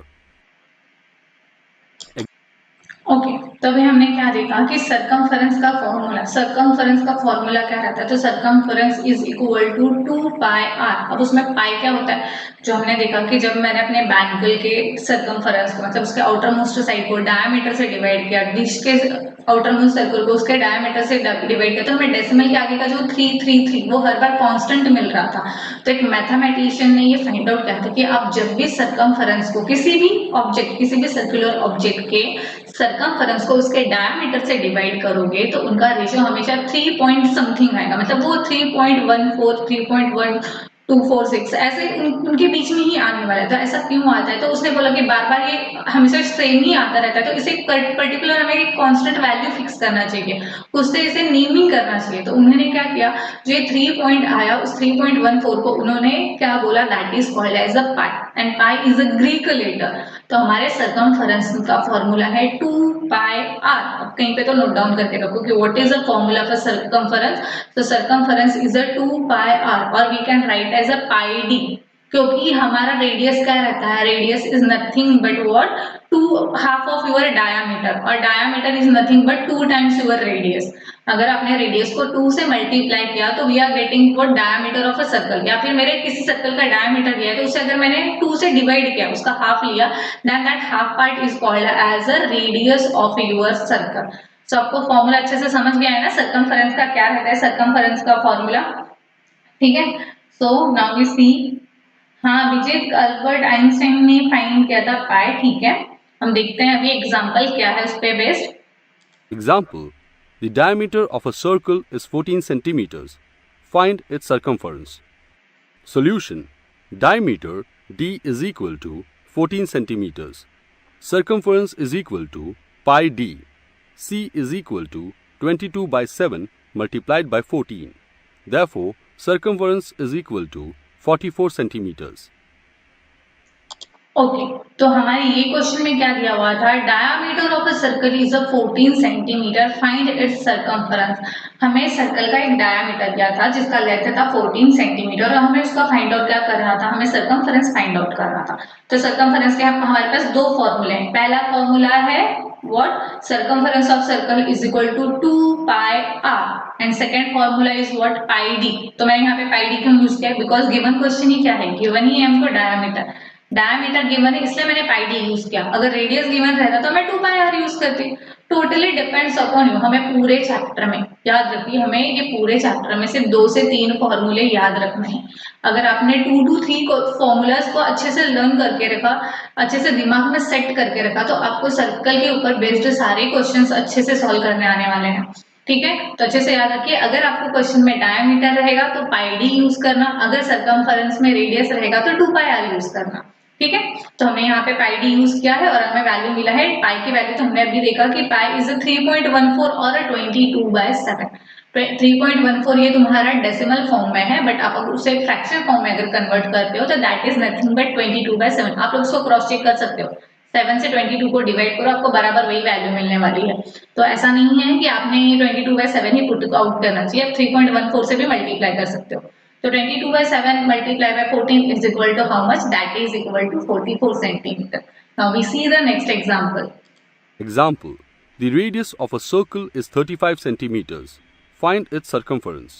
Okay, तो अभी हमने क्या देखा कि circumference का formula क्या रहता है. तो circumference is equal to 2 pi r. अब उसमें पाई क्या होता है, जो हमने देखा कि जब मैंने अपने बैंगल के सर्कमफरेंस को मतलब उसके आउटर मोस्ट साइड को डायमीटर से डिवाइड किया, डिश के आउटर मोस्ट सर्कल को उसके डायमीटर से डिवाइड किया, तो हमें डेसिमल के आगे का जो 333 वो हर बार कांस्टेंट मिल रहा था. तो एक मैथमेटिशियन ने ये फाइंड आउट किया था कि आप जब भी सर्कमफरेंस को किसी भी सर्कुलर ऑब्जेक्ट के सर्कमफरेंस को उसके डायमीटर से डिवाइड करोगे तो उनका रेशियो हमेशा 3 पॉइंट समथिंग आएगा. मतलब वो 3.14 3.1246 ऐसे उनके बीच में ही आने वाला है. तो ऐसा क्यों आता है, तो उसने बोला कि बार बार ये हमेशा सेम ही आता रहता है, तो इसे पर्टिकुलर हमें एक कांस्टेंट वैल्यू फिक्स करना चाहिए, उससे इसे नेमिंग करना चाहिए. तो उन्होंने क्या किया, जो ये 3 पॉइंट आया उस 3.14 को उन्होंने क्या बोला, that is called as a pi, and pi is a Greek letter. तो हमारे सर्कमफरेंस का फॉर्मूला है 2 पाई आर. अब कहीं पे तो नोट डाउन करके रखो कि what is the formula for circumference. तो circumference is a 2 pi r, और we can write as a pi d, क्योंकि हमारा रेडियस क्या रहता है, radius is nothing but what, 2 half of your diameter, और diameter is nothing but 2 times your radius. अगर आपने रेडियस को 2 से मल्टीप्लाई किया तो we are getting what, diameter of a circle. या फिर मेरे किसी सर्कल का डायामीटर दिया है तो उसे अगर मैंने 2 से डिवाइड किया, उसका हाफ लिया, then that half part is called as a radius of your circle. So आपको फॉर्मूला अच्छे से समझ गया है ना, सर्कमफरेंस का क्या रहता है, सर्कमफरेंस का फॉर्मूला. ठीक है, सो नाउ वी सी. हाँ विजय, अल्बर्ट आइंस्टाइन ने फाइंड किया था पाई. ठीक है, हम देखते हैं अभी एग्जांपल क्या है उस पे based. Example: the diameter of a circle is 14 centimeters. Find its circumference. Solution: diameter d is equal to 14 centimeters. Circumference is equal to pi d. C is equal to 22 by 7 multiplied by 14. Therefore, circumference is equal to 44 centimeters. Okay, तो हमारे ये question में क्या दिया हुआ था, diameter of a circle is a 14 centimetre, find its circumference. हमें circle का एक डायामीटर दिया था जिसका लेंथ था 14 सेंटीमीटर, और हमें उसका फाइंड आउट क्या करना था, हमें सर्कमफरेंस फाइंड आउट करना था. तो सर्कमफरेंस के हमारे पास दो फॉर्मूले हैं. पहला फॉर्मूला है what, circumference of circle is equal to 2 pi r, and second formula is what, pi d. तो मैंने यहाँ पे पाई डी क्यों यूज किया, बिकॉज गिवन क्वेश्चन ही क्या है, गिवन ही है हमको डायमीटर गिवन है, इसलिए मैंने पाई डी यूज किया. अगर रेडियस गिवन रहता तो मैं 2 पाई आर यूज करती. Totally depends upon you. हमें पूरे चैप्टर में याद रखिए, हमें ये पूरे चैप्टर में से 2 से 3 फॉर्मूले याद रखने हैं. अगर आपने 2 to 3 फॉर्मूलाज को अच्छे से लर्न करके रखा, अच्छे से दिमाग में सेट करके रखा, तो आपको सर्कल के ऊपर बेस्ड सारे क्वेश्चंस अच्छे से सॉल्व करने आने वाले हैं. ठीक है, तो अच्छे से याद रखिए, अगर आपको क्वेश्चन में डायमीटर रहेगा तो पाई डी यूज करना, अगर सर्कमफरेंस में रेडियस रहेगा तो 2 पाई आर यूज करना. ठीक है, तो हमने यहाँ पे पाई डी यूज किया है और हमें वैल्यू मिला है. पाई की वैल्यू तो हमने अभी देखा कि पाई इज 3.14 और 22/7. 3.14 ये तुम्हारा डेसिमल फॉर्म में है, बट आप अगर उसे फ्रैक्शन फॉर्म में अगर कन्वर्ट करते हो तो दैट इज नथिंग बट 22/7. आप लोग उसको क्रॉस चेक कर सकते हो, 7 से 22 को डिवाइड करो, आपको बराबर वही वैल्यू मिलने वाली है. तो ऐसा नहीं है कि आपने 22/7 ही पुट आउट करना चाहिए, आप 3.14 से भी मल्टीप्लाई कर सकते हो. So 22/7 multiplied by 14 is equal to how much? That is equal to 44 centimeter. Now we see the next example. Example: the radius of a circle is 35 centimeters. Find its circumference.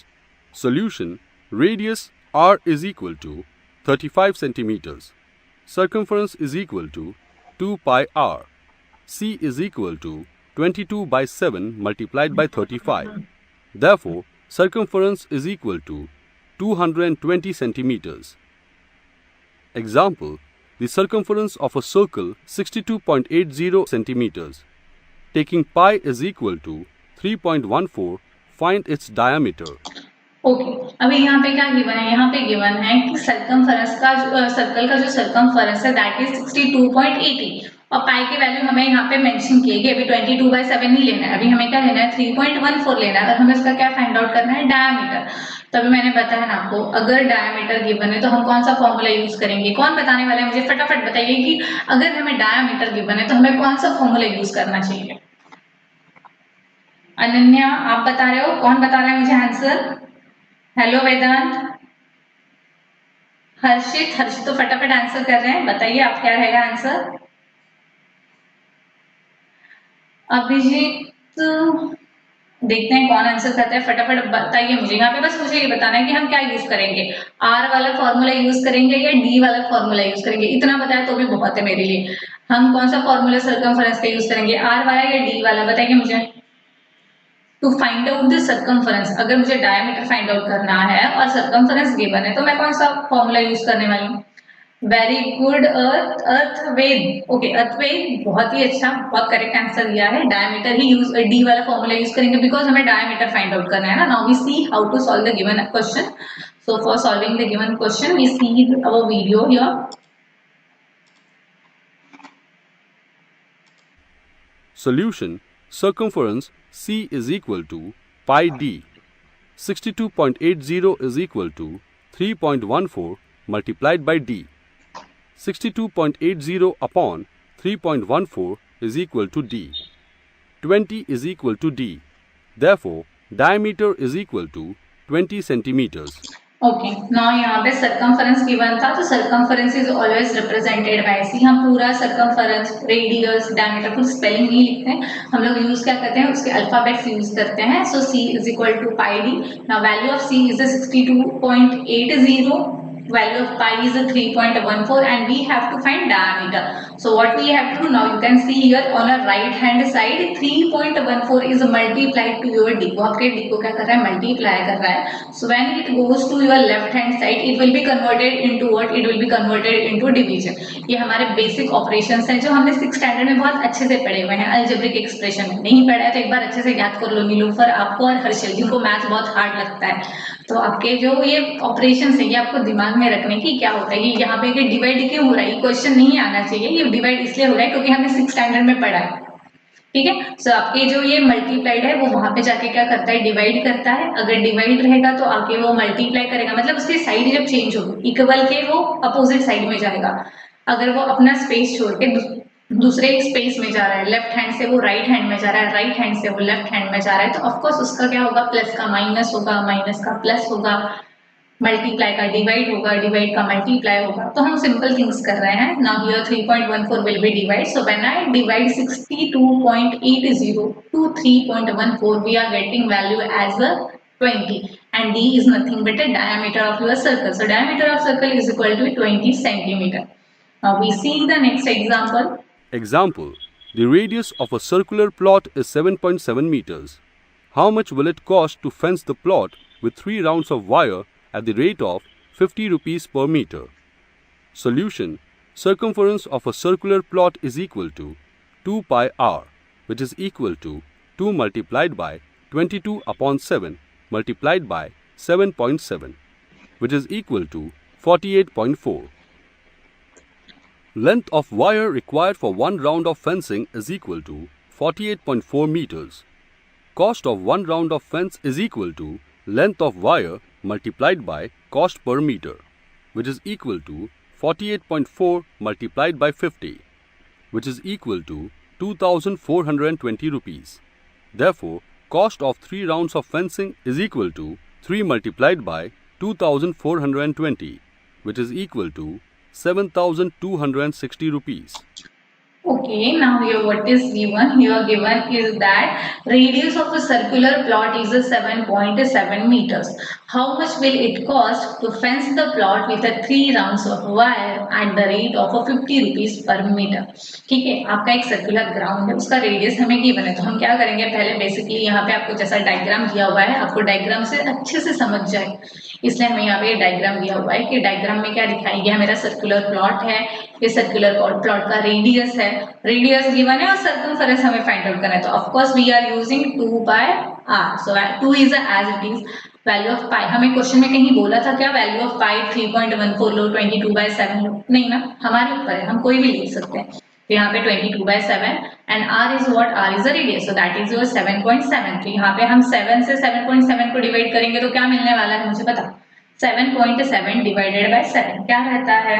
Solution: radius r is equal to 35 centimeters. Circumference is equal to 2 pi r. C is equal to 22 by 7 multiplied by 35. Therefore, circumference is equal to 220 centimeters. Example, the circumference of a circle 62.80 centimeters. Taking pi is equal to 3.14, find its diameter. Okay अभी यहाँ पे क्या given है, यहाँ पे given है कि circumference का सर्कल का जो सर्कमफरेंस है दैट इज 62.80 और पाई की वैल्यू हमें यहाँ पे मेंशन की है कि अभी 22/7 नहीं लेना है, अभी हमें क्या लेना है 3.14 लेना है और हमें इसका क्या फाइंड आउट करना है डायमीटर। तो अभी मैंने बताया ना आपको, अगर डायमीटर गिवन है तो हम कौन सा फॉर्मूला यूज करेंगे, कौन बताने वाला है मुझे फटाफट बताइए कि अगर हमें डायमीटर गिवन है तो हमें कौन सा फॉर्मूला यूज करना चाहिए। अनन्या आप बता रहे हो, कौन बता रहा है मुझे आंसर? हेलो वेदांत, हर्षित तो फटाफट आंसर कर रहे हैं, बताइए आप क्या रहेगा आंसर। अभिजीत देखते हैं कौन आंसर करता है, फटाफट बताइए मुझे। यहाँ पे बस मुझे ये बताना है कि हम क्या यूज करेंगे, आर वाला फॉर्मूला यूज करेंगे या डी वाला फॉर्मूला यूज करेंगे, इतना बताया तो भी बहुत है मेरे लिए। हम कौन सा फॉर्मूला सर्कमफरेंस का यूज करेंगे, आर वाला या डी वाला, बताइए मुझे। To find out the circumference, अगर मुझे डायमीटर फाइंड आउट करना है और सर्कमफरेंस गिवन है तो मैं कौन सा फॉर्मूला यूज करने वाली हूँ। Very good Arthved, okay Arthved बहुत ही अच्छा, बहुत करेक्ट आंसर दिया है। डायमीटर ही यूज, डी वाला फॉर्मूला यूज करेंगे बिकॉज हमें डायमीटर फाइंड आउट करना है ना। Now we see how to solve the given question. So for solving the given question we see our video here. Solution: circumference C is equal to pi d. 62.80 is equal to 3.14 multiplied by d. 62.80 upon 3.14 is equal to d. 20 is equal to d. Therefore, diameter is equal to 20 centimeters. Okay now यहाँ पे circumference given था तो circumference is always represented by C. हम पूरा circumference, radius, diameter कुछ spelling नहीं लिखते हैं, हम लोग यूज क्या करते हैं उसके अल्फाबेट्स यूज करते हैं। So C is equal to pi D. Now value of C is 62.80, value of pi is 3.14 and we have to find diameter. So what we have to do now, you can see here on a right hand side 3.14 is multiplied to your d, वो आपके d को क्या कर रहा है multiply कर रहा है। So when it goes to your left hand side it will be converted into what, it will be converted into division। ये हमारे बेसिक ऑपरेशंस हैं जो हमने 6th स्टैंडर्ड में बहुत अच्छे से पढ़े हुए हैं। अलजेब्रिक एक्सप्रेशन नहीं पढ़ा है तो एक बार अच्छे से याद कर लो नीलूफर, आपको और हर्षल जिनको मैथ बहुत हार्ड लगता है तो आपके जो ये ऑपरेशंस है ये आपको दिमाग में रखने की क्या होता है। ये यहाँ पे कि डिवाइड क्यों हो रहा है, ये क्वेश्चन नहीं आना चाहिए। ये डिवाइड इसलिए हो रहा है क्योंकि हमने 6th स्टैंडर्ड में पढ़ा है, ठीक है। सो आपके जो ये मल्टीप्लाइड है वो वहां पे जाके क्या करता है डिवाइड करता है। अगर डिवाइड रहेगा तो आके वो मल्टीप्लाई करेगा, मतलब उसकी साइड जब चेंज होगी इक्वल के वो अपोजिट साइड में जाएगा। अगर वो अपना स्पेस छोड़ के दूसरे स्पेस में जा रहा है, लेफ्ट हैंड से वो राइट हैंड में जा रहा है, राइट हैंड से वो लेफ्ट हैंड में जा रहा है, तो ऑफकोर्स उसका क्या होगा प्लस का माइनस होगा, माइनस का प्लस होगा, मल्टीप्लाई का डिवाइड होगा, डिवाइड का मल्टीप्लाई होगा। तो हम सिंपल थिंग्स कर रहे हैं। Now here 3.14 will be divide, so when I divide 62.80 to 3.14 we are getting value as 20 and d is nothing but a diameter of your circle. So diameter of circle is equal to 20 centimeter. Now we see the next example. Example: the radius of a circular plot is 7.7 meters. How much will it cost to fence the plot with 3 rounds of wire at the rate of 50 rupees per meter? Solution: circumference of a circular plot is equal to 2 pi r, which is equal to 2 multiplied by 22 upon 7 multiplied by 7.7, which is equal to 48.4. Length of wire required for 1 round of fencing is equal to 48.4 meters. Cost of 1 round of fence is equal to length of wire multiplied by cost per meter, which is equal to 48.4 multiplied by 50, which is equal to 2,420 rupees. Therefore, cost of 3 rounds of fencing is equal to 3 multiplied by 2,420, which is equal to 7,260 rupees. Okay, now here what is given? Here given is that radius of a circular plot is a 7.7 meters. How much will it cost to fence the plot with a 3 rounds of wire at the rate of a 50 rupees per meter? ठीक है, आपका एक circular ground है, उसका radius हमें given है, तो हम क्या करेंगे, पहले बेसिकली यहाँ पे आपको जैसा डायग्राम दिया हुआ है, आपको डायग्राम से अच्छे से समझ जाए, इसलिए हमें यहाँ पे डायग्राम दिया हुआ है कि डायग्राम में क्या दिखाई गया, मेरा सर्कुलर प्लॉट है, ये सर्कुलर प्लॉट का रेडियस है, रेडियस गिवन है और सर्कमफेरेंस हमें फाइंड आउट करना है, तो of course we are using 2/r, so 2 is as it is value of pi. हमें क्वेश्चन में कहीं बोला था क्या वैल्यू ऑफ पाई 3.14 लो, 22/7 लो, नहीं ना, हमारे ऊपर है, हम कोई भी लिख सकते हैं. तो यहाँ पे 22/7 and r is what, r is the radius, so that is your 7.7. तो यहाँ पे हम 7 से 7.7 को डिवाइड करेंगे तो क्या मिलने वाला है मुझे पता, 7.7 डिवाइडेड बाय 7 क्या रहता है,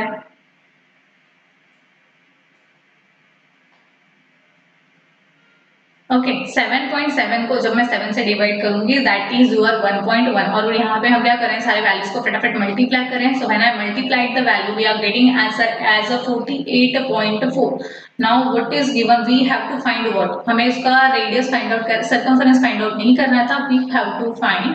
ओके 7.7 को जब मैं 7 से डिवाइड करूंगी दैट इज योर 1.1, और यहाँ पे हम क्या करें, सारे वैल्यूज को फटाफट मल्टीप्लाई करें. So when I multiplied the value we are getting answer as a 48.4. Now what is given, we have to find what, हमें इसका रेडियस फाइंड आउट कर, सर्कमफेरेंस फाइंड आउट नहीं करना था, we have to find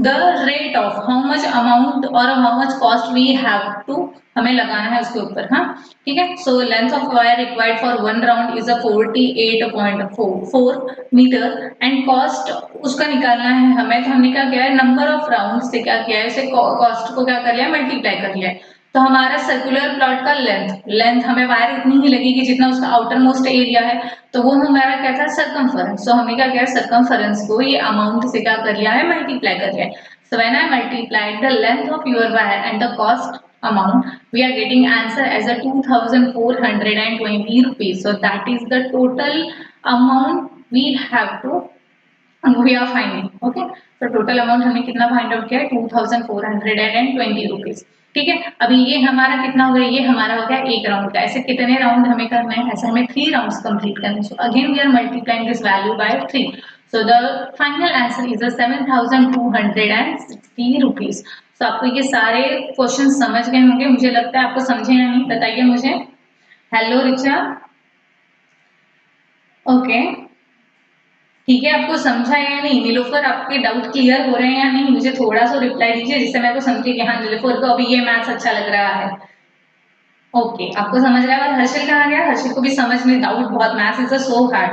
the rate of how much amount or how much cost we have to, हमें लगाना है उसके ऊपर. हाँ ठीक है, so length of wire required for 1 round is a 48.4 metre and cost उसका निकालना है हमें, तो हमने क्या किया है, नंबर ऑफ राउंड से क्या किया है, उसे कॉस्ट को क्या कर लिया, मल्टीप्लाई कर लिया है. तो हमारा सर्कुलर प्लॉट का लेंथ हमें वायर इतनी ही लगेगी जितना उसका आउटर मोस्ट एरिया है, तो वो हमारा क्या था, सर्कमफेरेंस. सो हमने क्या किया, सर्कमफेरेंस को ये अमाउंट से क्या कर लिया है, मल्टीप्लाई कर लिया है. सो when I multiplied the length of your wire and the cost amount, we are getting answer as a 2,420 rupees. So that is the total amount we have to, we are finding. Okay, so total amount हमने कितना find out किया है, 2,420 rupees. ठीक है, अभी ये हमारा कितना हो गया, ये हमारा हो गया एक राउंड का. ऐसे कितने राउंड हमें करना है, ऐसे हमें 3 राउंड्स कंप्लीट करने हैं. So again we are multiplying this value by 3. So the final answer is 7,260 rupees. तो आपको ये सारे क्वेश्चन समझ गए होंगे, मुझे लगता है आपको समझे या नहीं, बताइए मुझे. हेलो रिचा, ओके ठीक है, आपको समझा या नहीं, नीलोफर आपके डाउट क्लियर हो रहे हैं या नहीं, मुझे थोड़ा सा रिप्लाई दीजिए जिससे मैं को समझे कि हाँ नीलोफर को अभी ये मैथ्स अच्छा लग रहा है. ओके आपको समझ रहा है. और हर्षिल कहाँ गया, हर्षिल को भी समझ में डाउट बहुत, मैथ्स इज सो हार्ड.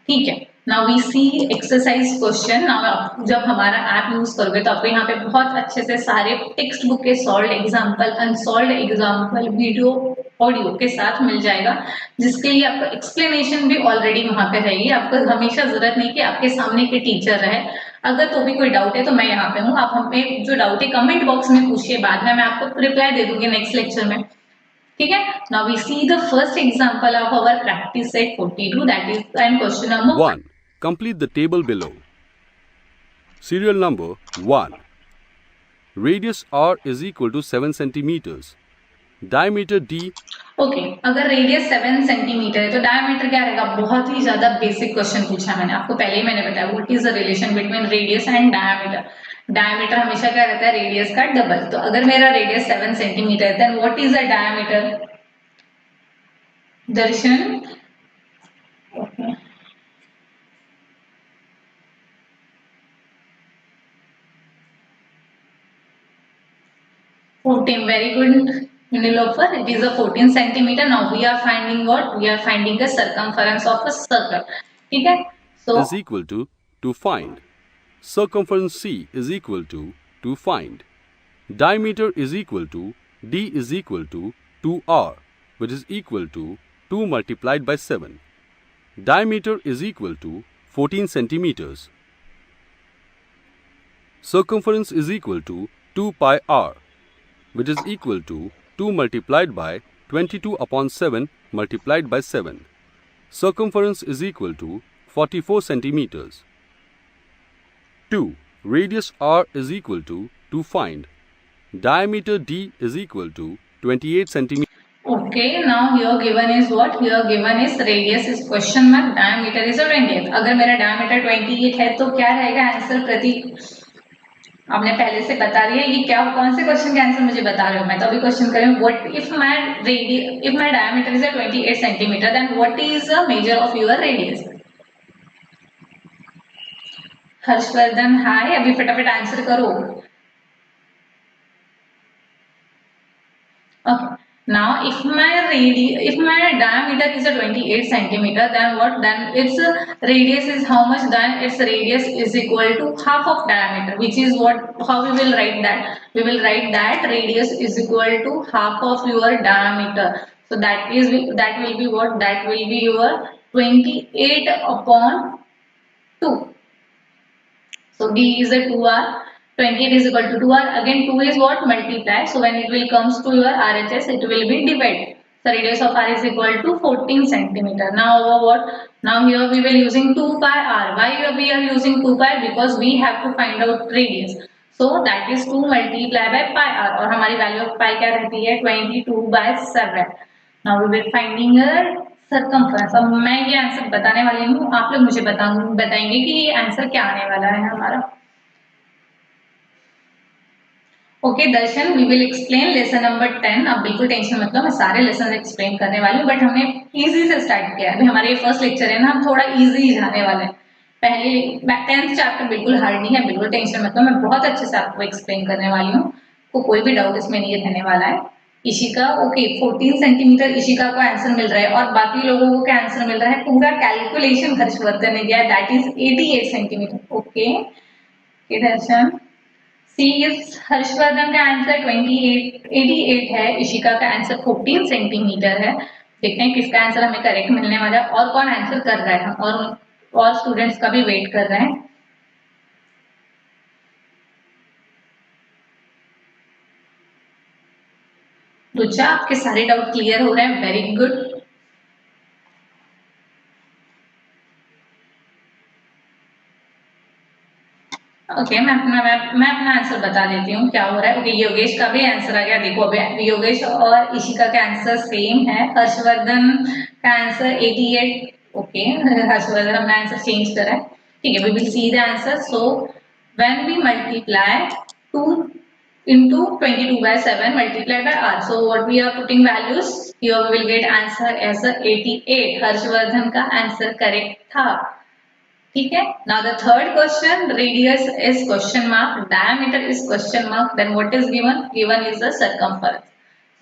ठीक है, now we see exercise question. Now जब हमारा ऐप यूज करोगे तो आपको यहाँ पे बहुत अच्छे से सारे टेक्स्ट बुक के solved example, unsolved example video audio के साथ मिल जाएगा, जिसके लिए आपको एक्सप्लेनेशन भी ऑलरेडी वहां पे रहेगी. आपको हमेशा जरूरत नहीं कि आपके सामने के टीचर रहे, अगर तो भी कोई डाउट है तो मैं यहाँ पे हूँ, आप हमें जो डाउट है कमेंट बॉक्स में पूछिए, बाद में मैं आपको रिप्लाई दे दूंगी नेक्स्ट लेक्चर में. ठीक है, now we see the first example of our practice set 42, that is and question number 1. Complete the table below. Serial number 1. Radius r is equal to 7 centimeters. Diameter d. Okay, अगर radius 7 centimetre है तो diameter क्या रहेगा, बहुत ही ज्यादा basic question पूछा मैंने आपको, पहले ही मैंने बताया what is the relation between radius and diameter. Diameter हमेशा क्या रहता है, रेडियस का डबल. तो अगर मेरा रेडियस 7 सेंटीमीटर है then what is the diameter, Darshan. Okay, very good Nilofer, it is a 14 centimeter. Now we are finding what, we are finding the circumference of a circle. ठीक है, so is equal to find. Circumference C is equal to find. Diameter is equal to d is equal to 2r, which is equal to 2 multiplied by 7. Diameter is equal to 14 centimeters. Circumference is equal to 2 pi r, which is equal to 2 multiplied by 22 upon 7 multiplied by 7. Circumference is equal to 44 centimeters. 2. Radius r is equal to find. Diameter d is equal to 28 centimeters. Okay, now here given is what? Here given is radius is question mark, diameter is 28. अगर मेरा diameter 28 है तो क्या रहेगा answer प्रतीक? आपने पहले से बता दिया ये क्या, कौन से क्वेश्चन के आंसर मुझे बता रहे हो। मैं तो अभी क्वेश्चन कर रही हूँ, what if my diameter is 28 centimetre then what is the major of your radius. Harshvardhan hi, अभी फटाफट आंसर करो। Okay. Now, if my diameter is a 28 centimeter, then what? Then its radius is how much? Then its radius is equal to half of diameter, which is what? How we will write that? We will write that radius is equal to half of your diameter. So that will be what? That will be your 28 upon 2. So D is a 2R. 28 is equal to 2R. Again 2 is what? Multiply. So when it will comes to your RHS, it will be divided. So radius of R is equal to 14 centimeter. Now what? Now here we will using 2 pi R. Why we are using 2 pi? Because we have to find out radius. So that is 2 multiply by pi R. और हमारी value of pi क्या रहती है? 22 by 7. Now we will finding a circumference. अब मैं ये answer बताने वाली हूँ, आप लोग मुझे बताएंगे कि ये आंसर क्या आने वाला है हमारा। Okay Darshan, we will explain lesson number 10। अब बिल्कुल टेंशन मत लो, मैं सारे लेसन एक्सप्लेन करने वाली हूँ, बट हमने इजी से स्टार्ट किया है। अभी हमारे ये फर्स्ट लेक्चर है ना, हम थोड़ा इजी जाने वाले हैं। पहले 10th चैप्टर बिल्कुल हार्ड नहीं है, बिल्कुल टेंशन मत लो, मैं बहुत अच्छे से आपको एक्सप्लेन करने वाली हूँ, तो कोई भी डाउट इसमें नहीं रहने वाला है। इशिका ओके 14 सेंटीमीटर इशिका को आंसर मिल रहा है, और बाकी लोगों को क्या आंसर मिल रहा है? पूरा कैलकुलेशन हर्षवर्धन ने किया है, that is 88 centimetre. Okay Darshan, C is Harshvardhan का आंसर 88 है, इशिका का आंसर 14 सेंटीमीटर है। देखते हैं किसका आंसर हमें करेक्ट मिलने वाला है और कौन आंसर कर रहा है, और स्टूडेंट्स का भी वेट कर रहे हैं। रुचा, आपके सारे डाउट क्लियर हो रहे हैं, वेरी गुड। ओके मैं अपना आंसर बता देती हूँ क्या हो रहा है। ओके योगेश का भी आंसर आ गया, देखो अभी योगेश और इशिका का आंसर सेम है। हर्षवर्धन का आंसर 88। ओके हर्षवर्धन अपना आंसर चेंज करा है, ठीक है। We will see the answer. So when we multiply 2 into 22 by 7 multiplied by R, so what we are putting values here, we will get answer as a 88। Harshvardhan का answer correct था, ठीक है। Now the third question, radius is question mark, diameter is question mark, then what is given? Given is the circumference.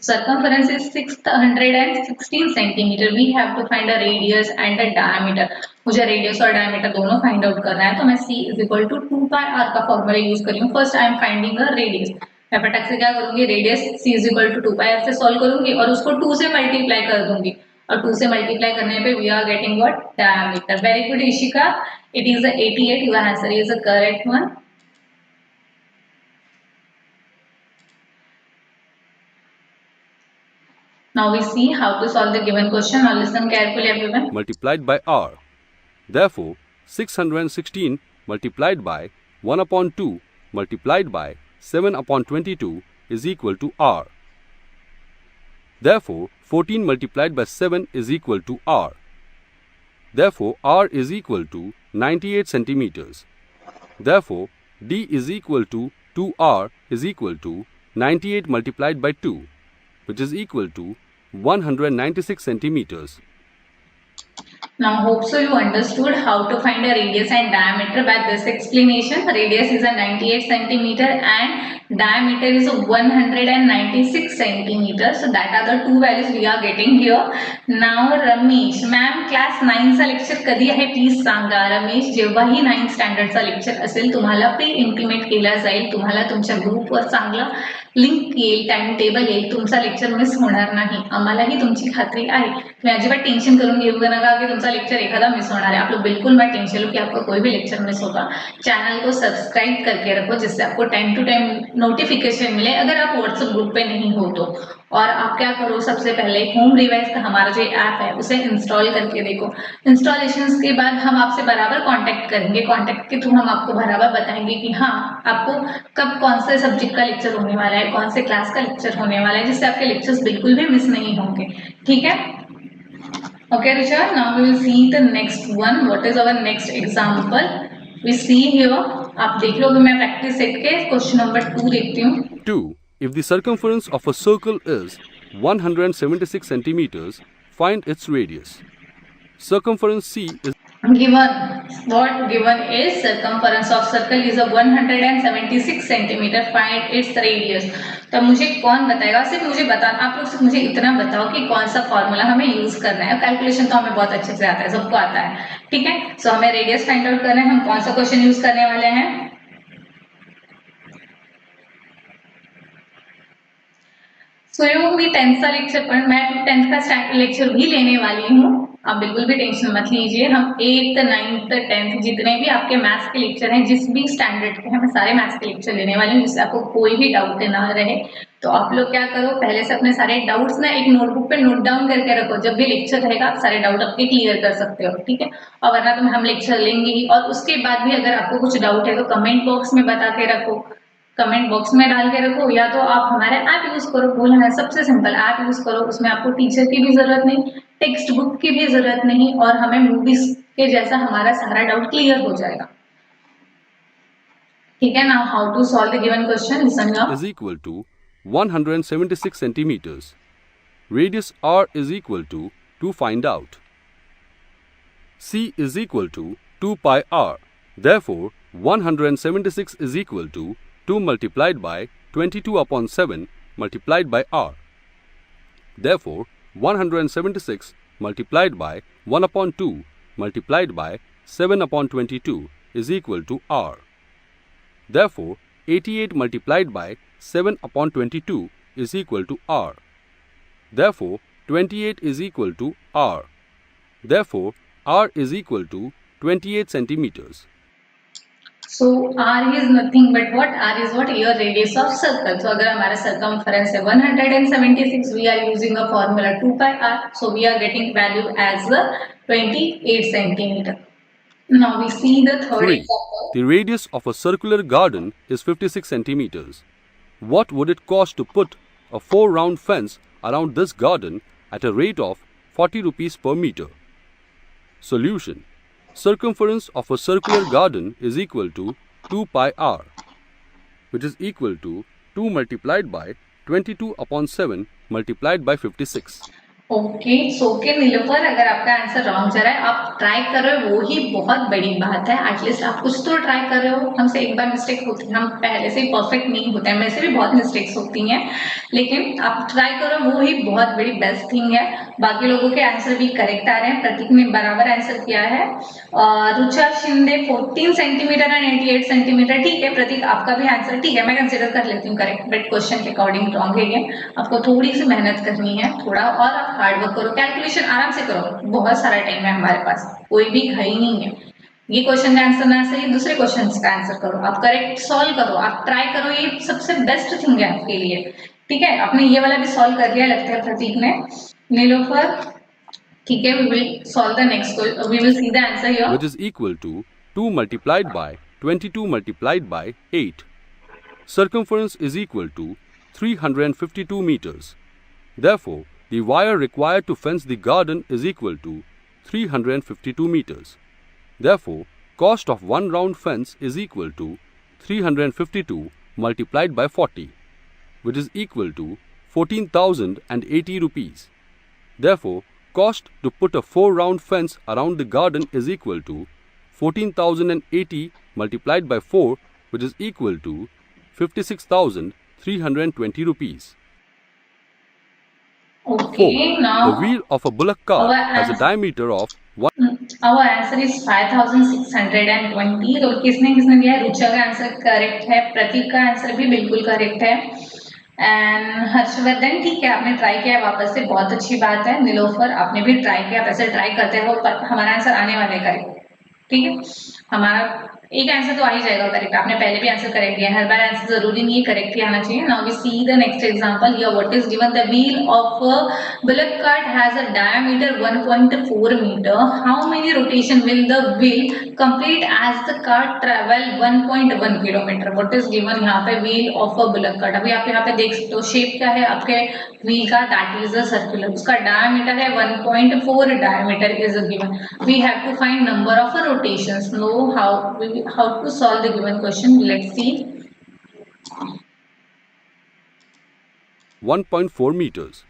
Circumference is 616 centimeter. We have to find a radius and a diameter. मुझे radius और diameter दोनों find out करना है, तो मैं C is equal to 2 pi R का formula use कर रही हूँ। First I am finding a radius, मैं फटाक से क्या करूंगी, radius C is equal to 2 pi R से सॉल्व करूंगी और उसको 2 से मल्टीप्लाई कर दूंगी, और 2 से मल्टीप्लाई करने पे we are getting what? Diameter. Very good Ishika, it is 88, your answer is the correct one. Now we see how to solve the given question. Now listen carefully everyone. Multiplied by R. Therefore, 616 multiplied by 1 upon 2 multiplied by 7 upon 22 is equal to R. Therefore, 14 multiplied by 7 is equal to R. Therefore, R is equal to 98 centimeters. Therefore, D is equal to 2R is equal to 98 multiplied by 2, which is equal to 196 centimeters. Now hope so you understood how to find a radius and diameter by this explanation. Radius is a 98 centimeter and diameter is a 196 centimeter. So that are the two values we are getting here. Now Ramesh, ma'am class 9 चा lecture कधी आहे please सांगा। रमेश, जेव्हाही 9th standard चा lecture असेल तुम्हाला pre implement केला जाईल, तुम्हाला तुमच्या ग्रुपवर चांगलं लिंक येईल, टाइम टेबल येईल, तुमचा लेक्चर मिस होणार नाही, आम्हालाही तुमची खात्री आहे। तुम्ही अजिबात टेंशन करून घेऊ नका कि तुमचा लेक्चर एखादा मिस होना है, आप लोग बिल्कुल मत टेंशन लो कि आपका कोई भी लेक्चर मिस होगा। चैनल को सब्सक्राइब करके रखो जिससे आपको टाइम टू टाइम नोटिफिकेशन मिले, अगर आप व्हाट्सएप ग्रुप पे नहीं हो तो। और आप क्या करो, सबसे पहले होम रिवाइज का हमारा जो ऐप है उसे इंस्टॉल करके देखो। इंस्टॉलेशन के बाद हम आपसे बराबर कांटेक्ट करेंगे, कांटेक्ट के थ्रू हम आपको बराबर बताएंगे कि हाँ आपको कब कौन से सब्जेक्ट का लेक्चर होने वाला है, कौन से क्लास का लेक्चर होने वाला है, जिससे आपके लेक्चर्स बिल्कुल भी मिस नहीं होंगे, ठीक है। Okay Risha, now we will see the next one. What is our next example? We see here आप देख लो कि मैं प्रैक्टिस सेट के क्वेश्चन नंबर 2 देखती हूँ. 2. If the circumference of a circle is 176 centimeters, find its radius. Circumference C is given is circumference of circle is a 176 centimeter. Find its radius. तो मुझे कौन बताएगा? सिर्फ मुझे बता, आप लोग सिर्फ मुझे इतना बताओ कि कौन सा फॉर्मूला हमें यूज करना है. कैलकुलेशन तो हमें बहुत अच्छे से आता है, सबको आता है, ठीक है. सो हमें रेडियस फाइंड आउट करना है. हम कौन सा क्वेश्चन यूज करने वाले हैं? सो भी 10th का लेक्चर पर मैं 10th का लेक्चर भी लेने वाली हूँ. आप बिल्कुल भी टेंशन मत लीजिए. हम 8th 9th 10th जितने भी आपके मैथ्स के लेक्चर हैं, जिस भी स्टैंडर्ड के हैं, मैं सारे मैथ्स के लेक्चर लेने वाली हूँ, जिससे आपको कोई भी डाउट ना रहे. तो आप लोग क्या करो, पहले से अपने सारे डाउट्स ना एक नोटबुक पे नोट डाउन करके रखो. जब भी लेक्चर रहेगा आप सारे डाउट अपने क्लियर कर सकते हो, ठीक है. और वरना तो हम लेक्चर लेंगे ही. और उसके बाद भी अगर आपको कुछ डाउट है तो कमेंट बॉक्स में बता के रखो, कमेंट बॉक्स में डाल के रखो. या तो आप हमारे ऐप यूज करो. बोलना है सबसे सिंपल, ऐप यूज करो. उसमें आपको टीचर की भी जरूरत नहीं, टेक्स्ट बुक की भी जरूरत नहीं, और हमें मूवीज के जैसा हमारा सारा डाउट क्लियर हो जाएगा, ठीक है. Now how to solve the given question. Listen now. is equal to 176 centimeters. Radius r is equal to find out. C is equal to 2 pi r. Therefore, 176 is equal to 2 multiplied by 22 upon 7 multiplied by r. Therefore, 176 multiplied by 1 upon 2 multiplied by 7 upon 22 is equal to r. Therefore, 88 multiplied by 7 upon 22 is equal to r. Therefore, 28 is equal to r. Therefore, r is equal to 28 centimeters. So r is nothing but what? R is what? Your radius of circle. So अगर हमारा circumference है 176, we are using a formula 2 pi r. So we are getting value as 28 centimeter. Now we see the third 3. example. The radius of a circular garden is 56 centimeters. What would it cost to put a 4-round fence around this garden at a rate of 40 rupees per meter? Solution. Circumference of a circular garden is equal to 2 pi r, which is equal to 2 multiplied by 22 upon 7 multiplied by 56. Okay. सो के नीलोफर, अगर आपका answer wrong जा रहा है, आप try कर रहे हो, वो ही बहुत बड़ी बात है. एटलीस्ट आप कुछ तो ट्राई कर रहे हो. हमसे एक बार मिस्टेक होती है, हम पहले से ही परफेक्ट नहीं होते हैं. मेरे से भी बहुत मिस्टेक्स होती हैं, लेकिन आप ट्राई करो, वो ही बहुत बड़ी बेस्ट थिंग है. बाकी लोगों के आंसर भी करेक्ट आ रहे हैं. प्रतीक ने बराबर आंसर किया है. Rucha Shinde 14 centimetre and 88 centimetre. ठीक है प्रतीक, आपका भी आंसर ठीक है, मैं कंसिडर कर लेती हूँ करेक्ट, बट क्वेश्चन के अकॉर्डिंग रॉन्ग है ये. आपको थोड़ी सी मेहनत करनी है, थोड़ा और आप हार्ड वर्क करो, कैलकुलेशन आराम से करो. बहुत सारा टाइम है हमारे पास, कोई भी घाई नहीं है. ये क्वेश्चन का आंसर ना सही, दूसरे क्वेश्चन का आंसर करो, आप करेक्ट सॉल्व करो, आप ट्राई करो. ये सबसे बेस्ट थिंग है आपके लिए, ठीक है. आपने ये वाला भी सॉल्व कर लिया लगता है प्रतीक ने. नीलोफर, ठीक है, we will solve the next question. We will see the answer here. Which is equal to 2 multiplied by 22 multiplied by 8. Circumference is equal to 352 meters. Therefore, the wire required to fence the garden is equal to 352 meters. Therefore, cost of one round fence is equal to 352 multiplied by 40, which is equal to 14,080 rupees. Therefore, cost to put a 4-round fence around the garden is equal to 14,080 multiplied by 4, which is equal to 56,320 rupees. Okay, 4. now The wheel of a bullock cart has a diameter of 1. our answer is 5,620. तो किसने किसने दिया है? रुचा का answer correct है, प्रतीक का answer भी बिल्कुल करेक्ट है, एंड हर्षवर्धन ठीक है, आपने ट्राई किया वापस से, बहुत अच्छी बात है. नीलोफर, आपने भी ट्राई किया, आप ऐसे ट्राई करते हो, पर हमारा आंसर आने वाला है करेक्ट, ठीक है. हमारा एक आंसर तो आ ही जाएगा करेक्ट. आपने पहले भी आंसर करेक्ट दिया, हर बार आंसर जरूरी नहीं है करेक्ट ही आना चाहिए. Now we see the next example here. What is given? The wheel of a bullock cart has a diameter 1.4 metre. How many rotation will the wheel complete as the cart travel 1.1 kilometre. What is given यहाँ पे? Wheel of a bullock cart. अभी आप यहाँ पे देख सकते हो shape क्या है आपके व्हील का, दैट इज अ सर्कुलर. उसका डायमीटर है 1.4 diameter is given. We have to find number of rotations. Know how to solve the given question. Let's see. 1.4 meters.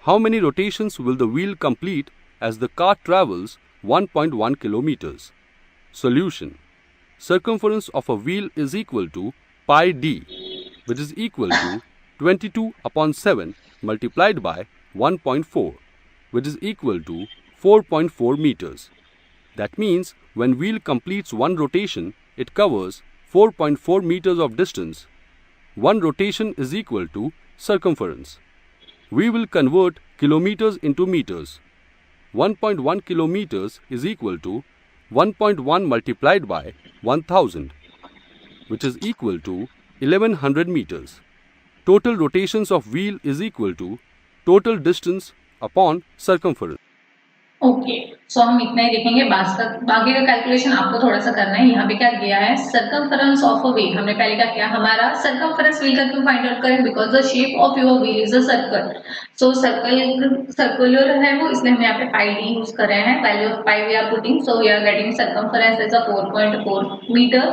How many rotations will the wheel complete as the car travels 1.1 kilometers? Solution. Circumference of a wheel is equal to pi d, which is equal to 22 upon 7 multiplied by 1.4, which is equal to 4.4 meters. That means when wheel completes one rotation, it covers 4.4 meters of distance. One rotation is equal to circumference. We will convert kilometers into meters. 1.1 kilometers is equal to 1.1 multiplied by 1000, which is equal to 1100 meters. Total rotations of wheel is equal to total distance upon circumference. Okay so हम इतना ही देखेंगे, बाकी का calculation आपको थोड़ा सा करना है। यहाँ पे क्या दिया है, सर्कमफरेंस ऑफ अ व्हील। हमने पहले क्या किया, हमारा सर्कमफरेंस व्हील का क्यों फाइंड आउट करें, because the shape of your wheel is a circle. So circular है वो, इसलिए हम यहाँ पे पाई डी यूज कर रहे हैं। Value of pi we are putting, so we are getting circumference is a 4.4 metre.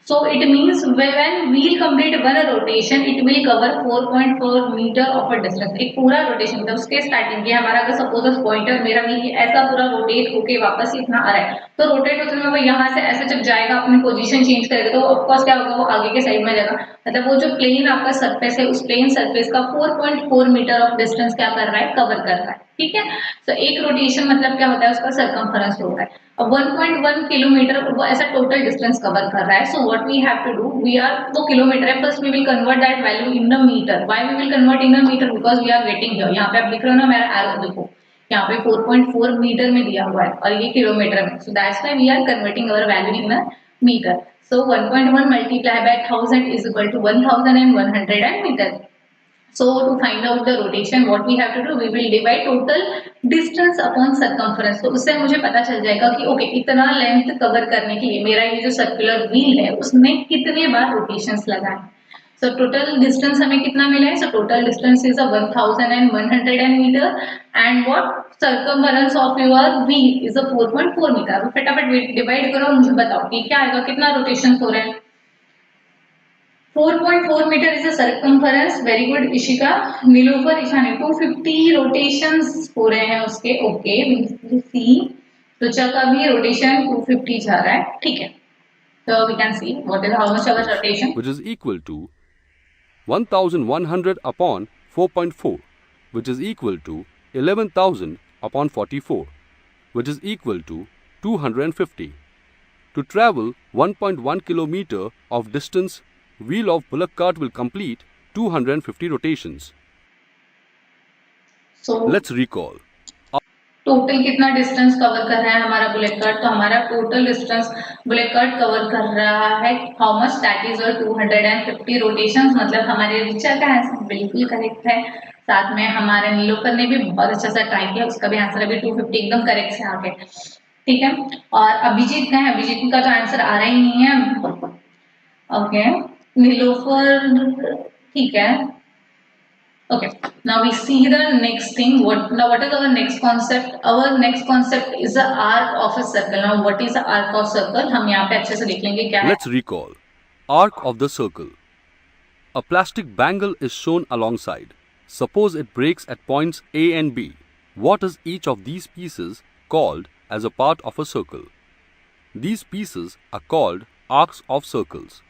So it means when wheel complete one rotation, it will cover 4.4 meter of a distance। एक पूरा rotation मतलब उसके starting की हमारा, अगर suppose pointer मेरा wheel ऐसा पूरा रोटेट होके वापस इतना आ रहा है, तो रोटेट होते हुए वो यहाँ से ऐसे जब जाएगा, अपनी पोजीशन चेंज करेगा, तो ऑफकोर्स क्या होगा, वो आगे के साइड में जाएगा। मतलब वो जो प्लेन आपका सरफेस है, उस प्लेन सरफेस का 4.4 मीटर ऑफ डिस्टेंस क्या कर रहा है, कवर कर रहा है। ठीक है, तो एक रोटेशन मतलब क्या होता है, उसका सर्कमफरेंस होता है। अब 1.1 किलोमीटर वो ऐसा टोटल डिस्टेंस कवर कर रहा है। So what we have to do, we are वो किलोमीटर है, first we will convert that value in the metre. Why we will convert in the metre, because we are getting here, यहाँ पे आप दिख रहे हो ना मेरा एरो, देखो यहाँ पे 4.4 मीटर में दिया हुआ है और ये किलोमीटर में। So that's why we are converting our value in a metre. So 1.1 multiply by 1000 is equal to 1100 metre. So to find out the rotation, what we have to do, we will divide total distance upon circumference। तो उससे मुझे पता चल जाएगा कि okay इतना length cover करने के लिए मेरा ये जो सर्कुलर व्हील है उसमें कितने बार रोटेशंस लगाए। सो टोटल डिस्टेंस हमें कितना मिला है, so total distance is 1100 metre and what circumference of your wheel is 4.4 metre. फटाफट डिवाइड करो, मुझे बताओ कि क्या आएगा, कितना रोटेशन हो रहा है। 4.4 metre is a circumference. Very good Ishika, Nilofar, Ishani 250 rotations हो रहे हैं उसके। ओके सी, रुचा का भी रोटेशन 250 जा रहा है। ठीक है, so we can see what is how much our rotation, which is equal to 1100 upon 4.4, which is equal to 11,000 upon 44, which is equal to 250. To travel 1.1 kilometer of distance, wheel of bullock cart will complete 250 rotations. so Let's recall. Total कितना distance cover कर रहा है हमारा bullet cart, तो हमारा total distance bullet cart cover कर रहा है how much, that is 250 rotations. मतलब हमारे रिचा का आंसर बिल्कुल करेक्ट है। साथ में हमारे नीलोफर ने भी बहुत अच्छा सा ट्राई किया, उसका भी आंसर अभी 250 एकदम करेक्ट से आ गया। ठीक है, और अभिजीत का है, अभिजीत का तो आंसर आ रहा ही नहीं है। ओके नीलोफर, ठीक है। Okay, now we see the next thing. What is our next concept? Our next concept is the arc of a circle. Now what is the arc of circle? हम यहाँ पे अच्छे से देख लेंगे क्या है। Let's recall. Arc of the circle. A plastic bangle is shown alongside. Suppose it breaks at points A and B. What is each of these pieces called as a part of a circle? These pieces are called arcs of circles.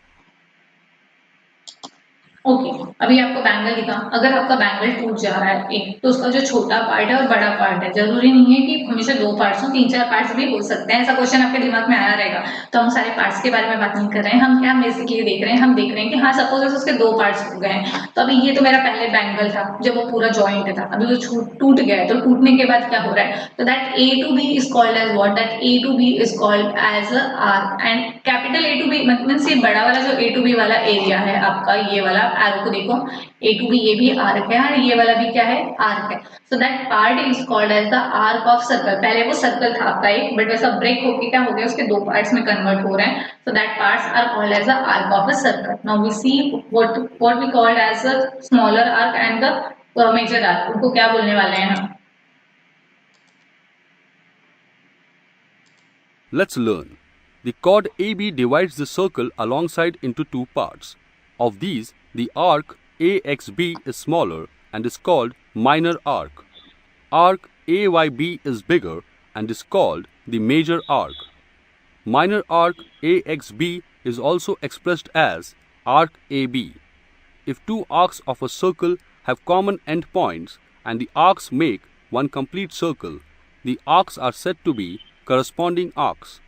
Okay अभी आपको bangle दिखा, अगर आपका bangle टूट जा रहा है एक, तो उसका जो छोटा पार्ट है और बड़ा पार्ट है, जरूरी नहीं है कि हमेशा 2 पार्ट्स हो, 3-4 पार्ट्स भी हो सकते हैं। ऐसा क्वेश्चन आपके दिमाग में आया रहेगा, तो हम सारे पार्ट्स के बारे में बात नहीं कर रहे हैं। हम क्या बेसिकली देख रहे हैं, हम देख रहे हैं कि हाँ सपोज उसके 2 पार्ट्स हो गए हैं, तो अभी ये तो मेरा पहले बैंगल था जब वो पूरा जॉइंट था, अभी वो टूट गया है, तो टूटने के बाद क्या हो रहा है, तो that A to B is called as what, that A to B is called as a arc. And capital A to B मतलब ये बड़ा वाला जो A to B वाला एरिया है आपका, ये वाला एरो को देखो, A to B ये भी आर्क है और ये वाला भी क्या है, आर्क है। So that part is called as the arc of circle. पहले वो सर्कल था आपका एक, बट वैसा ब्रेक होके क्या हो गया, उसके 2 पार्ट्स में कन्वर्ट हो रहे हैं। So that parts are called as the arc of a circle. Now we see what we called as a smaller arc and the major arc, उनको क्या बोलने वाले हैं हम। Let's learn. The chord AB divides the circle alongside into two parts. Of these, the arc AXB is smaller and is called minor arc. Arc AYB is bigger and is called the major arc. Minor arc AXB is also expressed as arc AB. If two arcs of a circle have common endpoints and the arcs make one complete circle, the arcs are said to be corresponding arcs.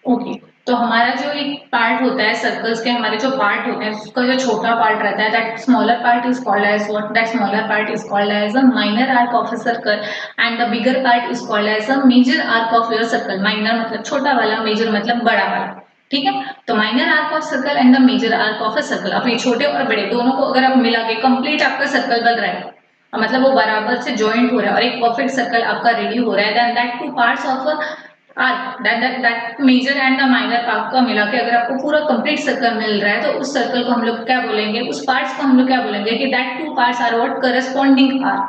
Okay तो हमारा जो एक part होता है circles के, हमारे जो part होते हैं उसका जो छोटा पार्ट रहता है, that smaller part is called as what, that smaller part is called as a minor arc of a circle and the bigger part is called as a major arc of your circle. Minor मतलब छोटा वाला, major मतलब बड़ा वाला. ठीक है, तो minor arc of circle and the major arc of a circle, अब ये छोटे और बड़े दोनों को अगर आप मिला के कंप्लीट आपका सर्कल बन रहा है, मतलब वो बराबर से ज्वाइंट हो रहा है और एक परफेक्ट सर्कल आपका रेडी हो रहा है, then that two parts of a arc, that major and the minor arc का मिला के अगर आपको पूरा कंप्लीट सर्कल मिल रहा है, तो उस सर्कल को हम लोग क्या बोलेंगे, उस पार्ट्स को हम लोग क्या बोलेंगे कि that two parts are what, corresponding arc.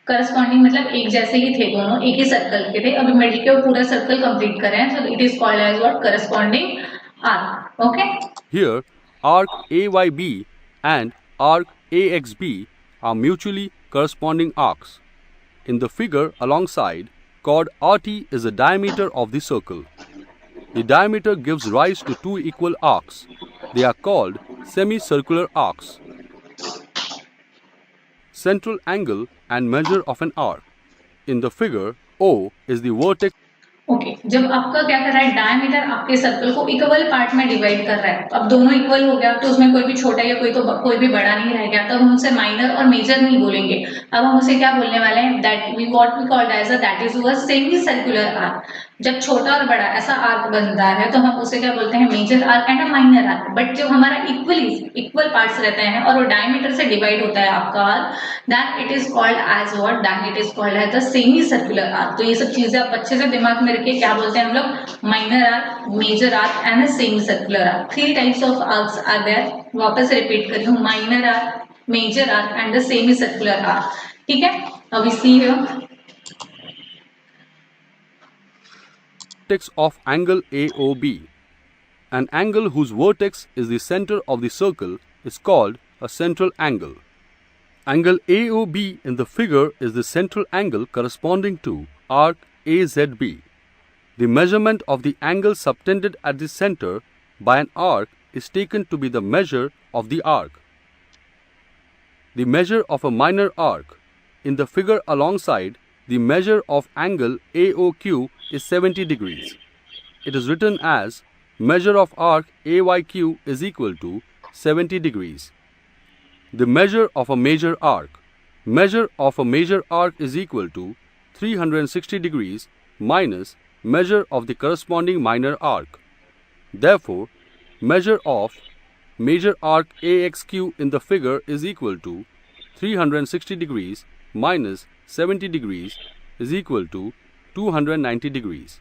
Corresponding मतलब एक जैसे ही थे, दोनों एक ही सर्कल के थे, अभी मिडिल के पूरा सर्कल कंप्लीट कर रहे हैं, so it is called as what, corresponding arc. Okay, Here, arc AYB and arc AXB are mutually corresponding arcs. In the figure alongside, chord RT is the diameter of the circle. The diameter gives rise to two equal arcs. They are called semicircular arcs. Central angle and measure of an arc. In the figure, O is the vertex. Okay जब आपका क्या कर रहा है, diameter आपके circle को equal part में divide कर रहा है, अब दोनों इक्वल हो गया तो उसमें कोई भी छोटा या कोई भी बड़ा नहीं रह गया, तब हम उसे माइनर और मेजर नहीं बोलेंगे. अब हम उसे क्या बोलने वाले हैं, that we what we called as a that is a semi circular arc. जब छोटा और बड़ा ऐसा आर्क बनता है तो हम उसे क्या बोलते हैं, major arc and a minor arc. But जब हमारा इक्वल पार्ट्स रहते हैं और वो डायमीटर से डिवाइड होता है आपका arc, that it is called as what, that it is called as the semi circular arc. तो ये सब चीजें आप अच्छे से दिमाग में रखिए, क्या बोलते हैं हम लोग, minor arc, major arc and semi circular arc. 3 types of arcs are there. वापस रिपीट कर रही हूँ, minor arc, major arc and the semi circular arc. ठीक है, अब see here Vertex of angle AOB. An angle whose vertex is the center of the circle is called a central angle. Angle AOB in the figure is the central angle corresponding to arc AZB. The measurement of the angle subtended at the center by an arc is taken to be the measure of the arc. The measure of a minor arc. In the figure alongside, the measure of angle AOQ is 70 degrees. It is written as measure of arc AYQ is equal to 70 degrees. The measure of a major arc. Measure of a major arc is equal to 360 degrees minus measure of the corresponding minor arc. Therefore, measure of major arc AXQ in the figure is equal to 360 degrees minus 70 degrees is equal to 290 degrees.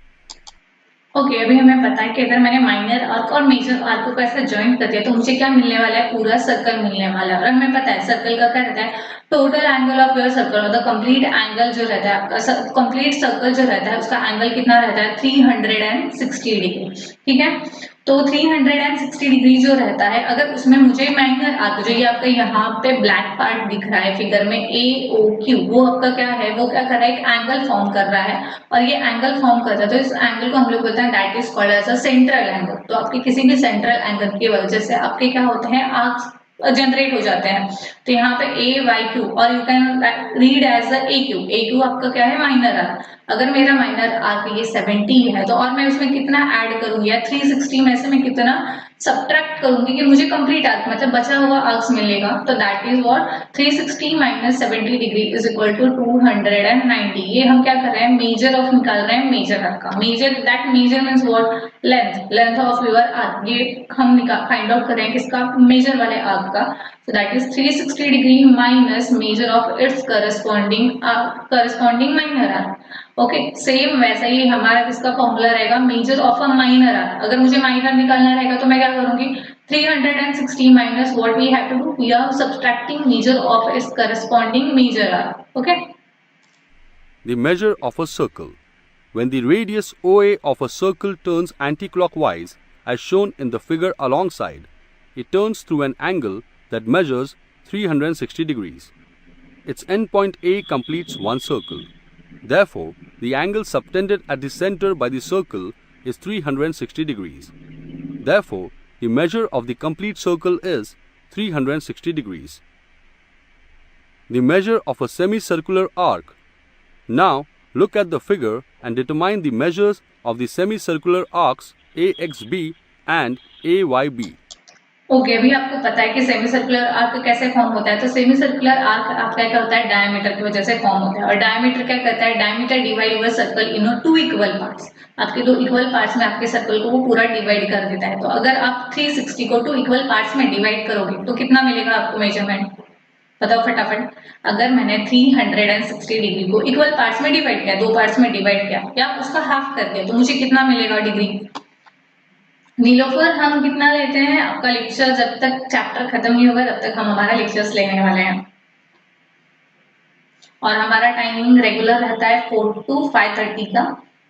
Okay अभी हमें पता है कि अगर मैंने minor arc और major arc को ऐसे ज्वाइन कर दिया तो मुझे क्या मिलने वाला है, पूरा सर्कल मिलने वाला है. और हमें पता है सर्कल का क्या रहता है, total angle of your circle और द कंप्लीट एंगल जो रहता है आपका, कंप्लीट सर्कल जो रहता है उसका एंगल कितना रहता है, 360 डिग्री. ठीक है, तो 360 डिग्री जो रहता है, अगर उसमें मुझे माइनर आर्क, जो ये आपका यहाँ पे ब्लैक पार्ट दिख रहा है फिगर में AOQ, वो आपका क्या है, वो क्या कर रहा है, एक एंगल फॉर्म कर रहा है और ये एंगल फॉर्म कर रहा है, तो इस एंगल को हम लोग बोलते हैं that is called as a central angle. तो आपके किसी भी सेंट्रल एंगल की वजह से आपके क्या होते हैं, आर्क्स जनरेट हो जाते हैं. तो यहाँ पे AYQ और you can read as AQ आपका क्या है, माइनर आर्क. अगर मेरा माइनर आर्क ये 70 है तो और मैं उसमें कितना ऐड करूंगी, या 360 में से मैं कितना सब्ट्रैक्ट करूंगी कि मुझे कंप्लीट आर्क मतलब बचा हुआ आर्क्स मिलेगा. तो that is what, 360 minus 70 degree is equal to 290. ये हम क्या कर रहे हैं, मेजर ऑफ निकाल रहे हैं मेजर आर्क का. Major, that major means what, length of your arc. ये हम फाइंड आउट कर रहे हैं किसका, मेजर वाले आर्क का. So that is 360 degree minus measure of its corresponding minor arc. Okay same वैसा ही हमारा किसका फॉर्मूला रहेगा, major of a minor arc. अगर मुझे माइनर निकालना रहेगा तो मैं क्या करूंगी, 360 minus what we have to do, we are subtracting major of its corresponding major arc. Okay, The measure of a circle. when the radius OA of a circle turns anticlockwise, as shown in the figure alongside, it turns through an angle that measures 360 degrees. Its endpoint A completes one circle. Therefore, the angle subtended at the center by the circle is 360 degrees. Therefore, the measure of the complete circle is 360 degrees. The measure of a semicircular arc. Now, look at the figure and determine the measures of the semicircular arcs AXB and AYB. Okay अभी आपको पता है कि semi circular arc कैसे form होता है। तो semi circular arc आपका क्या होता है, डायमीटर की वजह से फॉर्म होता है। और डायमीटर क्या करता है, diameter divide your circle in two equal parts. आपके दो इक्वल पार्ट्स में आपके सर्कल को वो पूरा डिवाइड कर देता है। तो अगर आप 360 को टू इक्वल पार्ट्स में डिवाइड करोगे तो कितना मिलेगा आपको मेजरमेंट, बताओ फटाफट। अगर मैंने 360 डिग्री को इक्वल पार्ट्स में डिवाइड किया, दो पार्ट्स में डिवाइड किया या उसका हाफ कर दिया, तो मुझे कितना मिलेगा डिग्री। नीलोफर हम कितना लेते हैं, आपका लेक्चर जब तक चैप्टर खत्म नहीं होगा तब तक हम हमारा लेक्चर्स लेने वाले हैं। और हमारा टाइमिंग रेगुलर रहता है 4 to 5:30 का,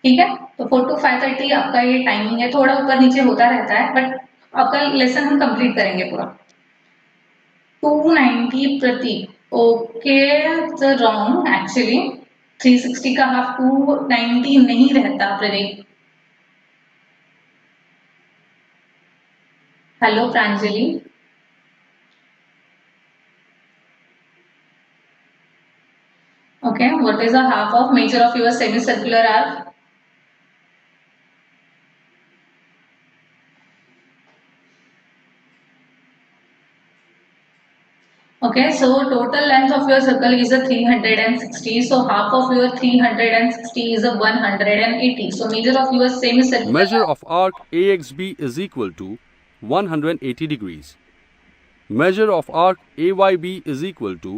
ठीक है। तो 4 to 5:30 आपका ये टाइमिंग है, थोड़ा ऊपर नीचे होता रहता है बट आपका लेसन हम कंप्लीट करेंगे पूरा। 290 प्रति, ओके रॉन्ग एक्चुअली, 360 का हाफ 290 नहीं रहता Pradeep. Hello Pranjali, okay, what is the half of measure of your semicircular arc? Okay, so total length of your circle is a 360, so half of your 360 is a 180. So measure of your semicircular Measure of arc AXB is equal to 180 degrees. Measure of arc AYB is equal to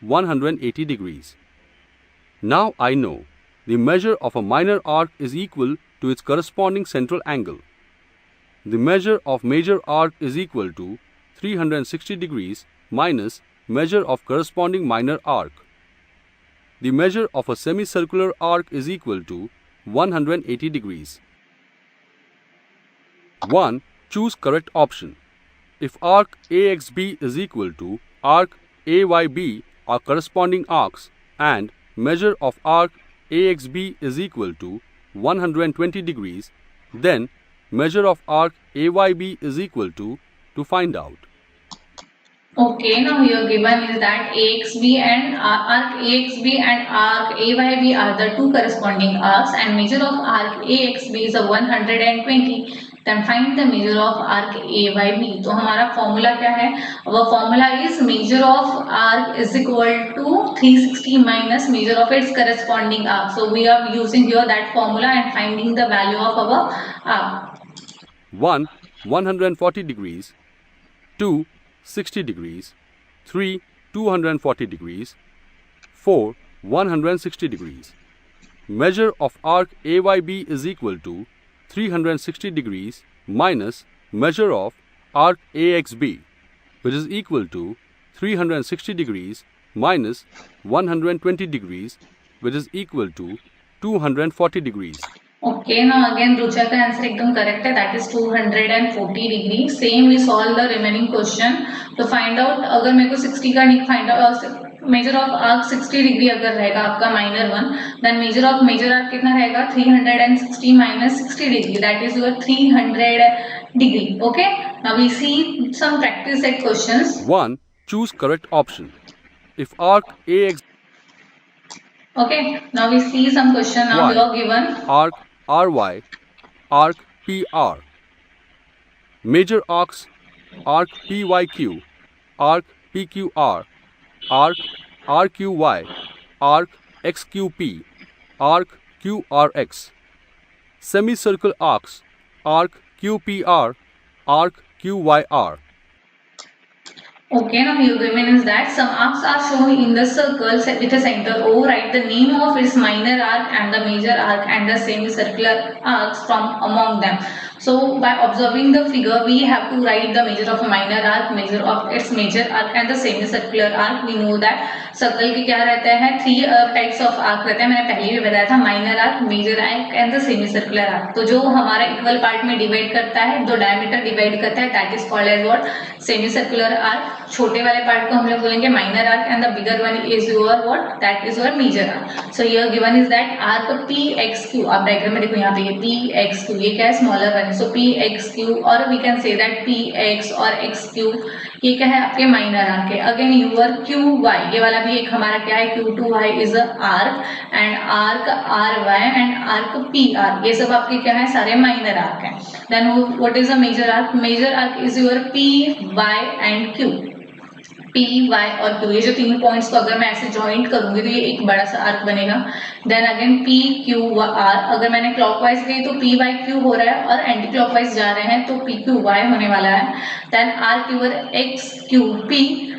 180 degrees. Now I know the measure of a minor arc is equal to its corresponding central angle. The measure of major arc is equal to 360 degrees minus measure of corresponding minor arc. The measure of a semicircular arc is equal to 180 degrees. 1. Choose correct option. If arc AXB is equal to arc AYB are corresponding arcs and measure of arc AXB is equal to 120 degrees, then measure of arc AYB is equal to find out. Okay, now here given is that AXB and arc AXB and arc AYB are the two corresponding arcs and measure of arc AXB is a 120. Then find the measure of arc AYB. तो हमारा formula क्या है, वो formula is major of arc is equal to 360 minus major of its corresponding arc. So we are using here that formula and finding the value of our arc. 1. 140 degrees. 2. 60 degrees. 3. 240 degrees. 4. 160 degrees. Measure of arc AYB is equal to 360 degrees minus measure of arc AXB, which is equal to 360 degrees minus 120 degrees, which is equal to 240 degrees. Okay, now again Rucha का answer एकदम correct है, that is 240 degree. Same we solve the remaining question to find out. अगर मेरे को 60 का नहीं find out, major of arc 60 degree अगर रहेगा आपका minor one, then major of major arc कितना रहेगा 360 minus 60 degree, that is your 300 degree. Okay, now we see some practice set questions. 1. Choose correct option. If arc AX Okay, now we see some question. Now you are given arc RY, arc PR. Major arcs arc PYQ, arc PQR, arc RQY, arc XQP, arc QRX. Semicircle arcs arc QPR, arc QYR. Okay, now here given is that some arcs are shown in the circle with a center O. Write the name of its minor arc and the major arc and the semicircular arcs from among them. So by observing the figure, we have to write the measure of a minor arc, measure of its major arc and the semicircular arc. We know that circle के क्या रहते हैं, 3 types of arc रहते हैं, मैंने पहले भी बताया था, minor arc, major arc and the semi circular arc. तो जो हमारा इक्वल पार्ट में डिवाइड करता है, जो डायमीटर डिवाइड करता है, that is called as what, semi circular arc. छोटे वाले पार्ट को हम लोग बोलेंगे minor arc and the bigger one is your what, that is your major arc. So here given is that arc PXQ, आप diagram में देखो यहाँ पे ये PXQ, ये क्या है, स्मॉलर वन है, सो PXQ, और we can say that PX और XQ, ये क्या है आपके माइनर आर्क है। अगेन यूर QY, ये वाला भी एक हमारा क्या है, Q2Y is arc and arc RY and arc PR, ये सब आपके क्या है, सारे माइनर आर्क हैं। Then what is a major arc, major arc is your PY and Q, PY और Q, ये जो तीन पॉइंट्स को अगर मैं ऐसे ज्वाइंट करूंगी तो ये एक बड़ा सा आर्क बनेगा। देन अगेन PQR, अगर मैंने क्लॉकवाइज गई तो PYQ हो रहा है और एंटी क्लॉकवाइज जा रहे हैं तो PQY होने वाला है। Then arc your XQP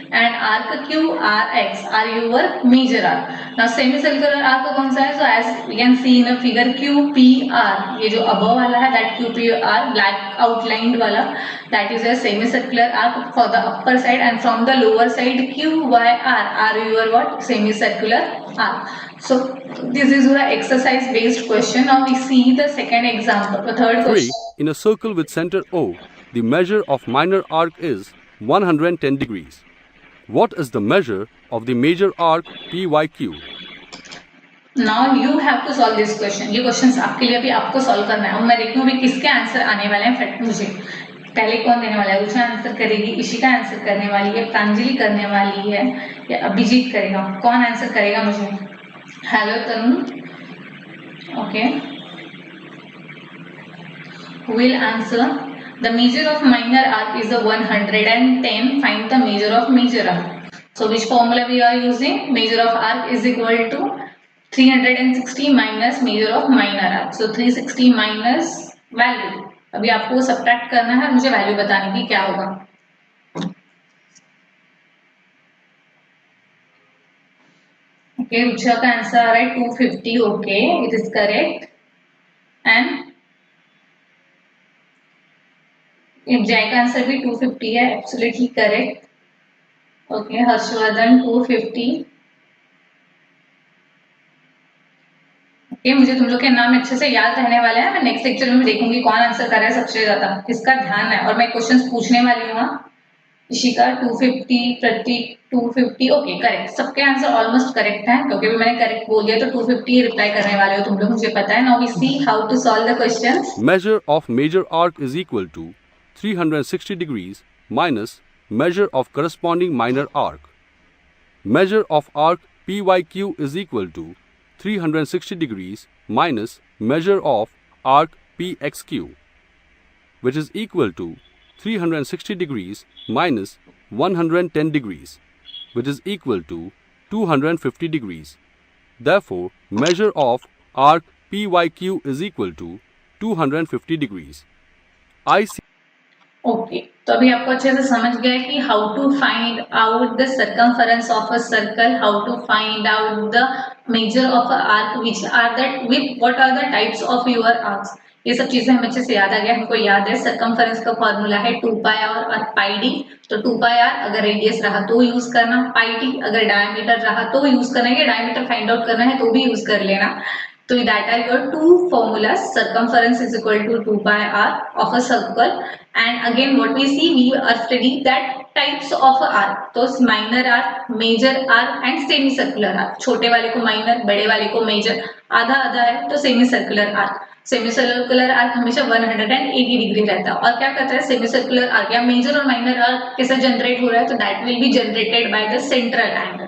and arc QRX are your major arc. Now semi circular arc कौन सा है, so as we can see in a figure QPR, ये जो अबव वाला है दैट QPR ब्लैक आउटलाइंड वाला, that is a semi circular arc for the upper side and from the lower side QYR are your what, semi circular arc. So this is your exercise based question. Now we see the second example, the third 3. question. In a circle with center O, the measure of minor arc is 110 degrees. What is the measure of the major arc PYQ? Now you have to solve this question. ये questions आपके लिए भी आपको solve करना है और मैं देखूँ भी किसके आंसर आने वाले हैं। फैक्ट मुझे पहले कौन देने वाला है, रुचा आंसर करेगी, इशिका आंसर करने वाली है, प्रांजलि करने वाली है या अभिजीत करेगा, कौन आंसर करेगा मुझे। Hello Tanu, okay, will answer. The measure of minor arc is a 110. Find the measure of major arc. So which formula we are using? Measure of arc is equal to 360 minus measure of minor arc. So 360 minus value. अभी आपको subtract करना है, मुझे value बताने की क्या होगा। Okay, Rucha का आंसर आ रहा है 250. Okay, it is correct. And जय का आंसर भी 250 है, absolutely correct. Okay, Harshvardhan 250। Okay, मुझे तुम लोग के नाम अच्छे से याद रहने वाले हैं। मैं नेक्स्ट लेक्चर में देखूंगी कौन आंसर कर रहा है सबसे ज्यादा, किसका ध्यान है, और मैं क्वेश्चंस पूछने वाली हूँ। इशिका 250, प्रतीक 250। ओके, करेक्ट, सबके आंसर ऑलमोस्ट करेक्ट हैं क्योंकि भी मैंने करेक्ट बोल दिया तो 250 रिप्लाई करने वाले हो तुम लोग, मुझे पता है। Now we see how to solve the questions. Measure of major arc is equal to 360 degrees minus measure of corresponding minor arc. Measure of arc PYQ is equal to 360 degrees minus measure of arc PXQ, which is equal to 360 degrees minus 110 degrees, which is equal to 250 degrees. Therefore, measure of arc PYQ is equal to 250 degrees. I see. Okay, तो अभी आपको अच्छे से समझ गया कि how to find out the circumference of a circle, how to find out the major of a arc, which are that with what are the types of your arcs. ये सब चीजें हमें अच्छे से याद आ गया। हमको याद है सर्कमफरेंस का फॉर्मूला है 2πr और πd। तो 2πr अगर रेडियस रहा तो यूज करना, πd अगर डायमीटर रहा तो यूज करना, या डायमीटर फाइंड आउट करना है तो भी यूज कर लेना। So that are your two formulas. Circumference is equal to 2πr of a circle, and again what we see, we are studying that types of arc. तो minor arc, major arc and semicircular arc. छोटे वाले को minor, बड़े वाले को major, आधा आधा है तो semicircular arc. सेमीसर्कुलर आर्क हमेशा 180 डिग्री रहता है। और क्या करता है सेमीसर्कुलर आर्क या मेजर और माइनर आर्क कैसे जनरेट हो रहा है, तो that will be generated by the central angle.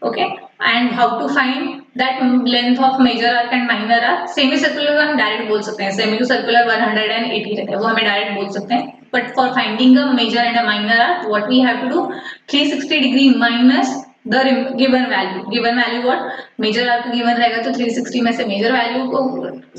Okay, and how to find that length of major arc and minor arc. Semi circular का हम डायरेक्ट बोल सकते हैं, सेमी सर्कुलर 180 रहता है वो हमें डायरेक्ट बोल सकते हैं, but for finding a major and a minor arc what we have to do 360 degree minus the given value. Given value what, major arc given रहेगा तो 360 में से मेजर वैल्यू को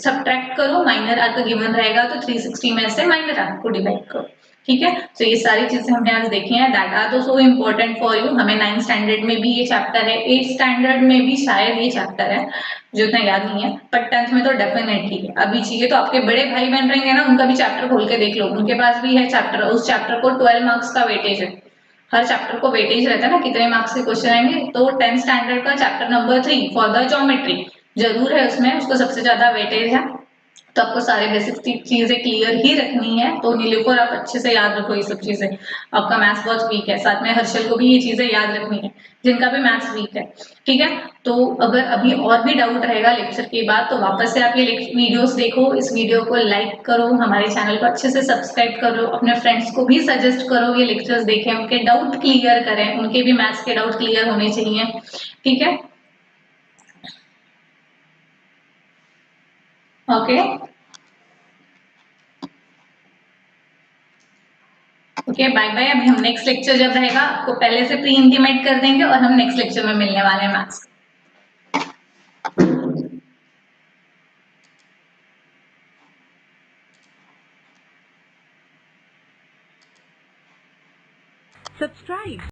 सब्ट्रैक्ट करो, माइनर आर्क गिवन रहेगा तो 360 में से माइनर आर्क को डिवाइड करो। ठीक है, तो ये सारी चीजें हमने आज देखी हैं, दैट आर तो सो इम्पोर्टेंट फॉर यू। हमें 9th स्टैंडर्ड में भी ये चैप्टर है, 8th स्टैंडर्ड में भी शायद ये चैप्टर है, जो इतना याद नहीं है, पर 10th में तो डेफिनेटली है। अभी चाहिए तो आपके बड़े भाई बहन रहेंगे ना, उनका भी चैप्टर खोल के देख लो, उनके पास भी है चैप्टर, उस चैप्टर को 12 मार्क्स का वेटेज है। हर चैप्टर को वेटेज रहता है ना, कितने मार्क्स के क्वेश्चन आएंगे, तो 10th स्टैंडर्ड का chapter number 3 for the geometry जरूर है, उसमें उसको सबसे ज्यादा वेटेज है। तो आपको सारे बेसिक चीजें क्लियर ही रखनी है। तो नीलूफर आप अच्छे से याद रखो ये सब चीजें। आपका मैथ्स बहुत वीक है, साथ में हर्षल को भी ये चीजें याद रखनी है जिनका भी मैथ्स वीक है, ठीक है। तो अगर अभी और भी डाउट रहेगा लेक्चर के बाद तो वापस से आप ये वीडियोस देखो, इस वीडियो को लाइक करो, हमारे चैनल को अच्छे से सब्सक्राइब करो, अपने फ्रेंड्स को भी सजेस्ट करो ये लेक्चर्स देखें, उनके डाउट क्लियर करें, उनके भी मैथ्स के डाउट क्लियर होने चाहिए, ठीक है। Okay okay, bye bye. अभी हम नेक्स्ट लेक्चर जब रहेगा आपको पहले से प्री इंटीमेट कर देंगे और हम नेक्स्ट लेक्चर में मिलने वाले हैं मैथ्स। Subscribe